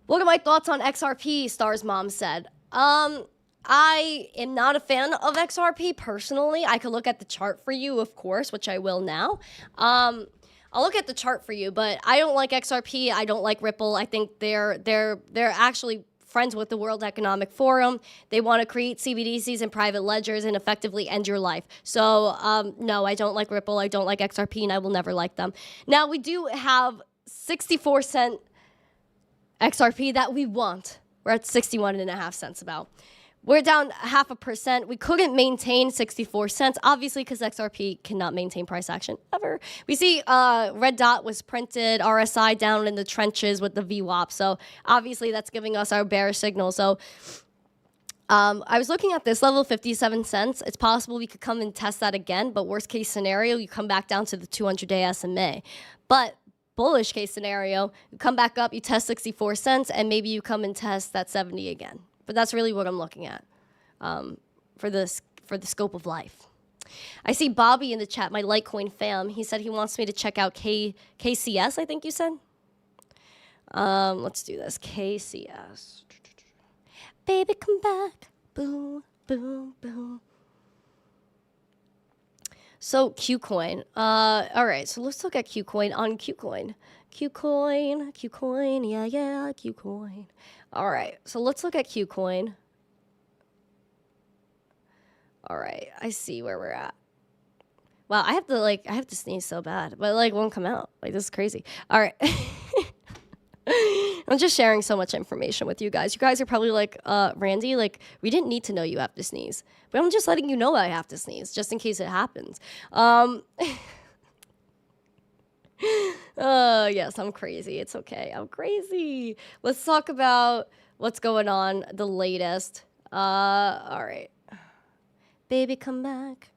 What are my thoughts on XRP? Star's mom said. I am not a fan of XRP personally. I could look at the chart for you, of course, which I will now. I'll look at the chart for you, but I don't like XRP. I don't like Ripple. I think they're actually friends with the World Economic Forum. They want to create CBDCs and private ledgers and effectively end your life. So, no, I don't like Ripple. I don't like XRP, and I will never like them. Now, we do have 64-cent XRP that we want. We're at 61.5 cents about. We're down 0.5%. We couldn't maintain 64 cents, obviously, because XRP cannot maintain price action ever. We see red dot was printed, RSI down in the trenches with the VWAP. So obviously that's giving us our bearish signal. So I was looking at this level, 57 cents. It's possible we could come and test that again, but worst case scenario, you come back down to the 200-day SMA. But bullish case scenario, you come back up, you test 64 cents, and maybe you come and test that 70 again. But that's really what I'm looking at for the scope of life. I see Bobby in the chat, my Litecoin fam. He said he wants me to check out KCS, I think you said. Let's do this. KCS. Baby, come back. Boom, boom, boom. So Qcoin. All right, so let's look at Qcoin on Qcoin. Qcoin, yeah, Qcoin. All right, so let's look at Qcoin. All right, I see where we're at. Wow, I have to sneeze so bad, but it won't come out. This is crazy. All right. I'm just sharing so much information with you guys. You guys are probably like, Randy, we didn't need to know you have to sneeze. But I'm just letting you know I have to sneeze, just in case it happens. Yes, I'm crazy. It's okay. I'm crazy. Let's talk about what's going on, the latest. All right. Baby, come back.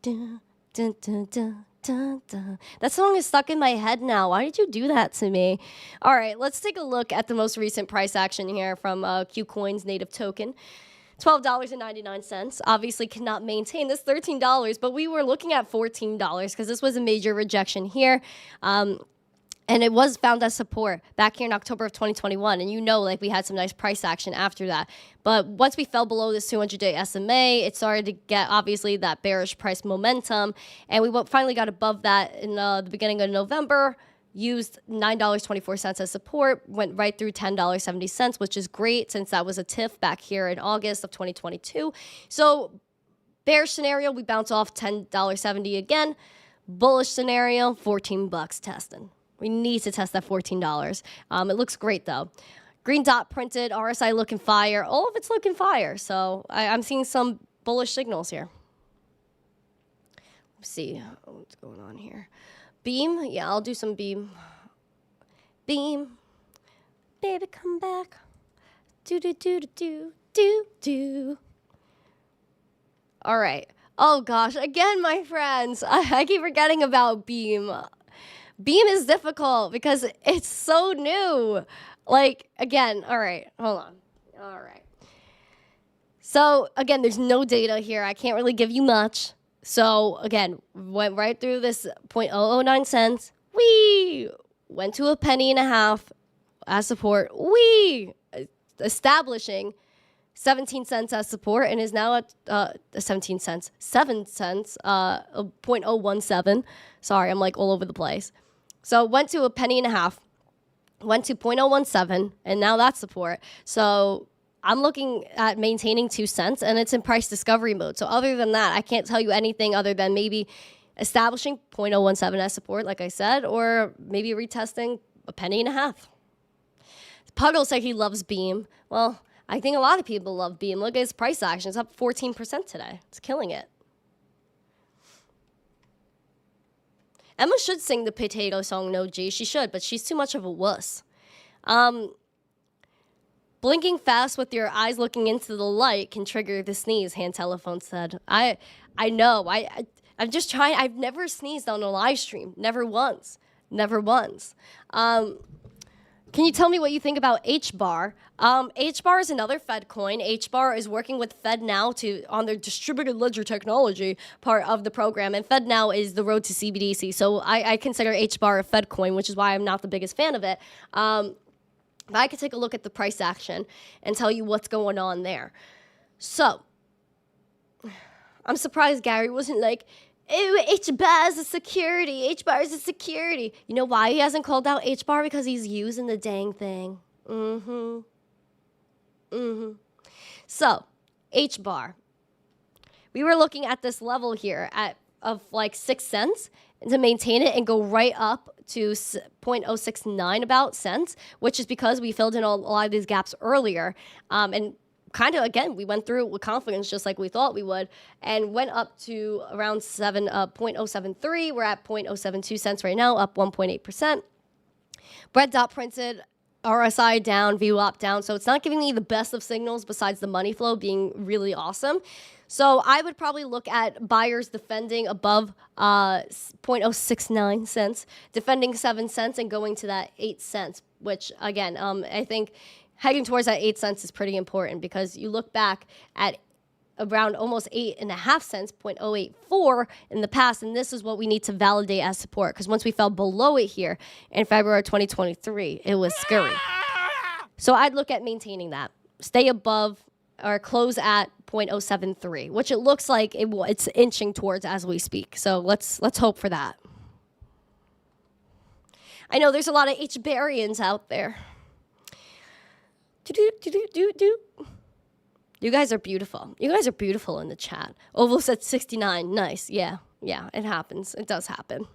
Dun, dun, dun, dun, dun, dun. That song is stuck in my head now. Why did you do that to me? All right, let's take a look at the most recent price action here from Qcoin's native token. $12.99. Obviously cannot maintain this $13, but we were looking at $14 because this was a major rejection here. And it was found as support back here in October of 2021. And you know, like, we had some nice price action after that. But once we fell below this 200-day SMA, it started to get, obviously, that bearish price momentum. And we finally got above that in the beginning of November, used $9.24 as support, went right through $10.70, which is great since that was a TIF back here in August of 2022. So bearish scenario, we bounce off $10.70 again. Bullish scenario, $14 testing. We need to test that $14. It looks great, though. Green dot printed, RSI looking fire. All of it's looking fire. So I'm seeing some bullish signals here. Let's see what's going on here. Beam. Yeah, I'll do some beam. Beam. Baby, come back. Do. All right. Oh, gosh. Again, my friends. I keep forgetting about Beam. Beam is difficult because it's so new. Like, again, all right, hold on. All right. So, again, there's no data here. I can't really give you much. So, again, went right through this 0.009 cents. We went to a penny and a half as support. We establishing 17 cents as support and is now at 17 cents, 7 cents, 0.017. Sorry, I'm like all over the place. So went to a penny and a half, went to 0.017, and now that's support. So I'm looking at maintaining 2 cents, and it's in price discovery mode. So other than that, I can't tell you anything other than maybe establishing 0.017 as support, like I said, or maybe retesting a penny and a half. Puddle said he loves Beam. Well, I think a lot of people love Beam. Look at his price action. It's up 14% today. It's killing it. Emma should sing the potato song, no G. She should, but she's too much of a wuss. Blinking fast with your eyes looking into the light can trigger the sneeze, Hand Telephone said. I know. I'm just trying. I've never sneezed on a live stream. Never once. Never once. Can you tell me what you think about HBAR? HBAR is another Fed coin. HBAR is working with FedNow on their distributed ledger technology part of the program. And FedNow is the road to CBDC. So I consider HBAR a Fed coin, which is why I'm not the biggest fan of it. But I could take a look at the price action and tell you what's going on there. So I'm surprised Gary wasn't like, ew, HBAR is a security. HBAR is a security. You know why he hasn't called out HBAR? Because he's using the dang thing. So, HBAR. We were looking at this level here of like 6 cents to maintain it and go right up to 0.069 about cents, which is because we filled in a lot of these gaps earlier. And kind of, again, we went through it with confidence just like we thought we would and went up to around 0.073. We're at 0.072 cents right now, up 1.8%. Bread dot printed, RSI down, VWAP down. So it's not giving me the best of signals besides the money flow being really awesome. So I would probably look at buyers defending above 0.069 cents, defending 7 cents and going to that 8 cents, which, again, I think heading towards that 8 cents is pretty important because you look back at around almost 8.5 cents, 0.084 in the past, and this is what we need to validate as support because once we fell below it here in February 2023, it was scary. So I'd look at maintaining that. Stay above or close at 0.073, which it looks like it's inching towards as we speak. So let's hope for that. I know there's a lot of HBarians out there. You guys are beautiful. You guys are beautiful in the chat. Oval said 69. Nice. Yeah, it happens. It does happen.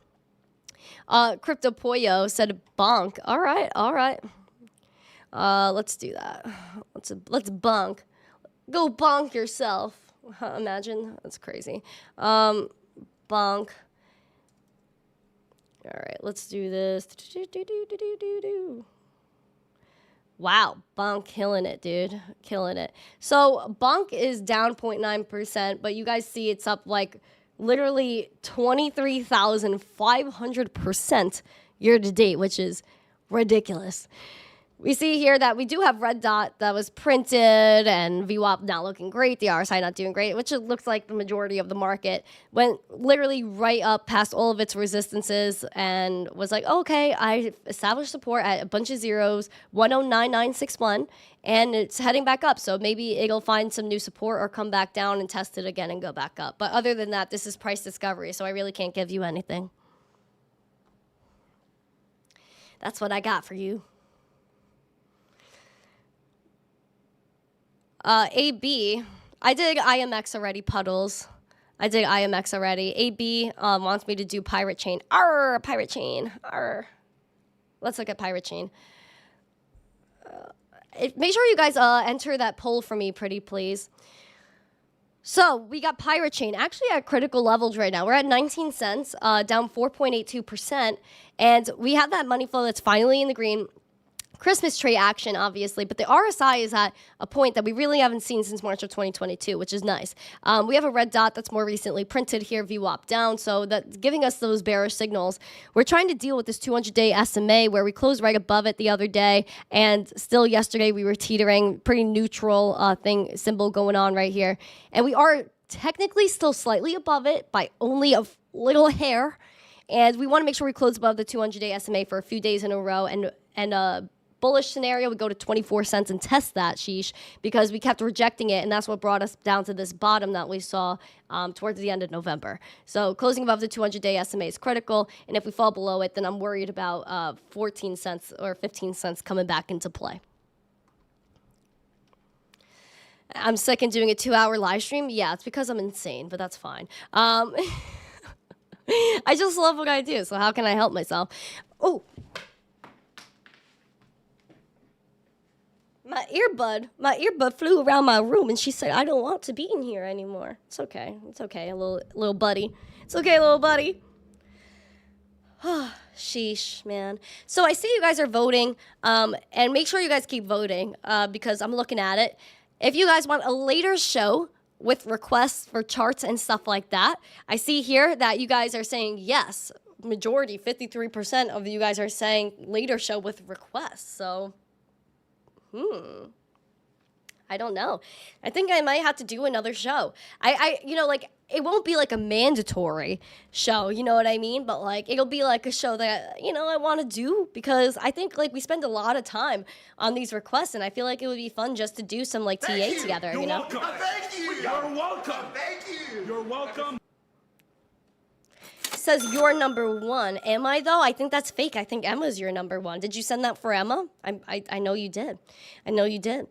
Crypto Poyo said bonk. All right. Let's do that. Let's bonk. Go bonk yourself. Imagine. That's crazy. Bonk. All right, let's do this. Wow, Bonk killing it, dude. Killing it. So Bonk is down 0.9%, but you guys see it's up like literally 23,500% year to date, which is ridiculous. We see here that we do have red dot that was printed and VWAP not looking great, the RSI not doing great, which it looks like the majority of the market went literally right up past all of its resistances and was like, okay, I established support at a bunch of zeros, 109961, and it's heading back up. So maybe it'll find some new support or come back down and test it again and go back up. But other than that, this is price discovery, so I really can't give you anything. That's what I got for you. AB, I did IMX already, Puddles. I did IMX already. AB wants me to do Pirate Chain. Arr, Pirate Chain. Arr. Let's look at Pirate Chain. Make sure you guys enter that poll for me, pretty please. So we got Pirate Chain actually at critical levels right now. We're at 19 cents, down 4.82%. And we have that money flow that's finally in the green. Christmas tree action, obviously, but the RSI is at a point that we really haven't seen since March of 2022, which is nice. We have a red dot that's more recently printed here, VWAP down, so that's giving us those bearish signals. We're trying to deal with this 200-day SMA where we closed right above it the other day, and still yesterday we were teetering, pretty neutral symbol going on right here. And we are technically still slightly above it by only a little hair, and we want to make sure we close above the 200-day SMA for a few days in a row, and bullish scenario, we go to 24 cents and test that, sheesh, because we kept rejecting it, and that's what brought us down to this bottom that we saw towards the end of November. So closing above the 200-day SMA is critical, and if we fall below it, then I'm worried about 14 cents or 15 cents coming back into play. I'm sick and doing a 2-hour live stream. Yeah, it's because I'm insane, but that's fine. I just love what I do, so how can I help myself? Oh. My earbud flew around my room, and she said, I don't want to be in here anymore. It's okay, little buddy. It's okay, little buddy. Sheesh, man. So I see you guys are voting, and make sure you guys keep voting, because I'm looking at it. If you guys want a later show with requests for charts and stuff like that, I see here that you guys are saying yes. Majority, 53% of you guys are saying later show with requests, so... I don't know. I think I might have to do another show. It won't be like a mandatory show, you know what I mean? But like, it'll be like a show that, I want to do because I think like we spend a lot of time on these requests, and I feel like it would be fun just to do some like TA together, You're you know? welcome. Thank you. You're welcome. Thank you. You're welcome. Says you're number one. Am I though? I think that's fake. I think Emma's your number one. Did you send that for Emma? I know you did. I know you did.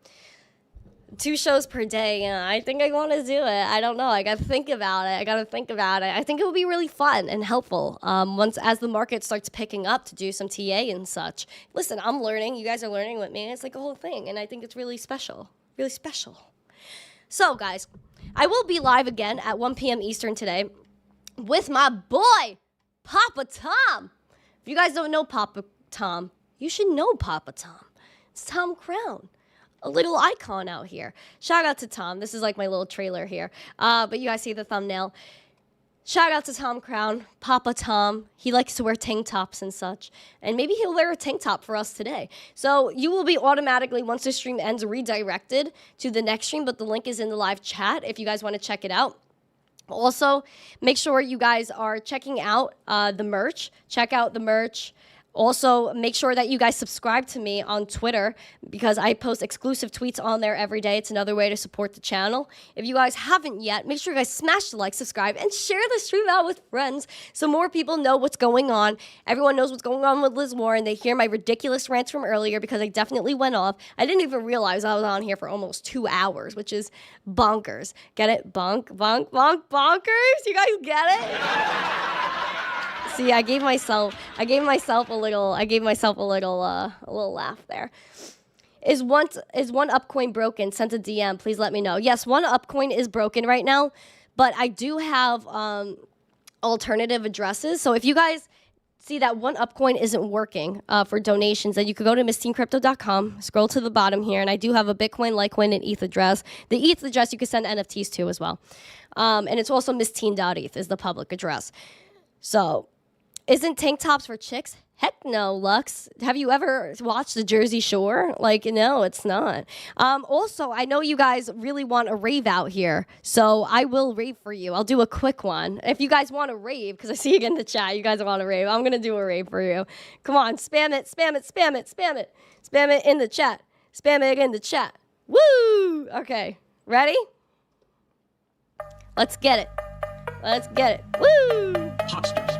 2 shows per day. Yeah, I think I want to do it. I don't know. I got to think about it. I think it will be really fun and helpful as the market starts picking up to do some TA and such. Listen, I'm learning. You guys are learning with me. It's like a whole thing, and I think it's really special. Really special. So, guys, I will be live again at 1 p.m. Eastern today with my boy, Papa Tom. If you guys don't know Papa Tom, you should know Papa Tom. It's Tom Crown, a little icon out here. Shout out to Tom. This is like my little trailer here. But you guys see the thumbnail. Shout out to Tom Crown, Papa Tom. He likes to wear tank tops and such. And maybe he'll wear a tank top for us today. So you will be automatically, once the stream ends, redirected to the next stream. But the link is in the live chat if you guys want to check it out. Also, make sure you guys are checking out the merch. Check out the merch. Also, make sure that you guys subscribe to me on Twitter because I post exclusive tweets on there every day. It's another way to support the channel. If you guys haven't yet, make sure you guys smash the like, subscribe, and share the stream out with friends so more people know what's going on. Everyone knows what's going on with Liz Warren. They hear my ridiculous rants from earlier because I definitely went off. I didn't even realize I was on here for almost 2 hours, which is bonkers. Get it? Bonkers? You guys get it? See, I gave myself a little laugh there. Is one upcoin broken? Sent a DM. Please let me know. Yes, one upcoin is broken right now, but I do have alternative addresses. So if you guys see that one upcoin isn't working for donations, then you could go to missteencrypto.com, scroll to the bottom here, and I do have a Bitcoin, Litecoin, and ETH address. The ETH address you can send NFTs to as well. And it's also misteen.eth is the public address. So, isn't tank tops for chicks? Heck no, Lux. Have you ever watched the Jersey Shore? Like, no, it's not. Also, I know you guys really want a rave out here, so I will rave for you. I'll do a quick one. If you guys want a rave, because I see you in the chat, you guys want a rave, I'm going to do a rave for you. Come on, spam it, spam it, spam it, spam it. Spam it in the chat. Spam it in the chat. Woo! Okay, ready? Let's get it. Let's get it. Woo! Hucksters,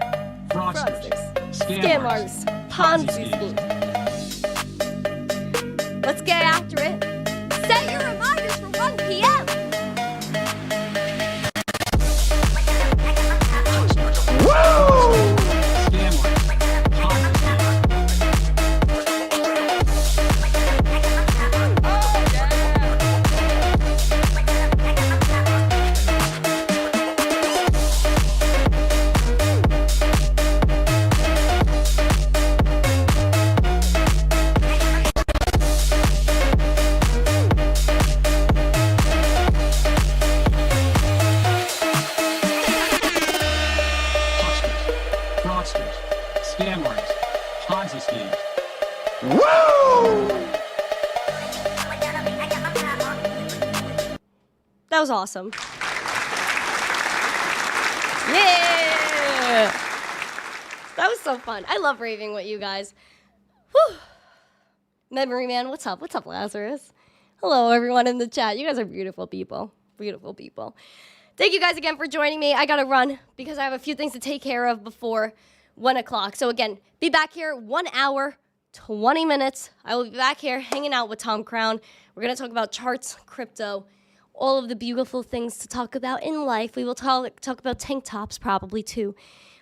fraudsters, Scam artists, Ponzi schemes. Let's get after it. Set your reminders for 1 p.m. Woo! Scam artists, Ponzi schemes. Woo! That was awesome. Yeah! That was so fun. I love raving with you guys. Whew. Memory Man, what's up? What's up, Lazarus? Hello, everyone in the chat. You guys are beautiful people. Beautiful people. Thank you guys again for joining me. I gotta run because I have a few things to take care of before 1 o'clock. So again, be back here 1 hour, 20 minutes. I will be back here hanging out with Tom Crown. We're gonna talk about charts, crypto, all of the beautiful things to talk about in life. We will talk about tank tops probably too.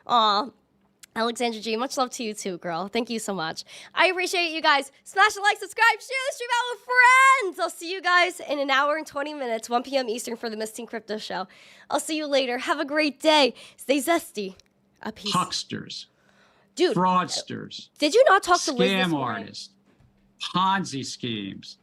Aw, Alexandra G, much love to you too, girl. Thank you so much. I appreciate you guys. Smash the like, subscribe, share the stream out with friends. I'll see you guys in 1 hour and 20 minutes, 1 p.m. Eastern for the Misteen Crypto Show. I'll see you later. Have a great day. Stay zesty. A peace. Hucksters. Dude. Fraudsters. Did you not talk to Liz this Scam morning? artists. Ponzi schemes.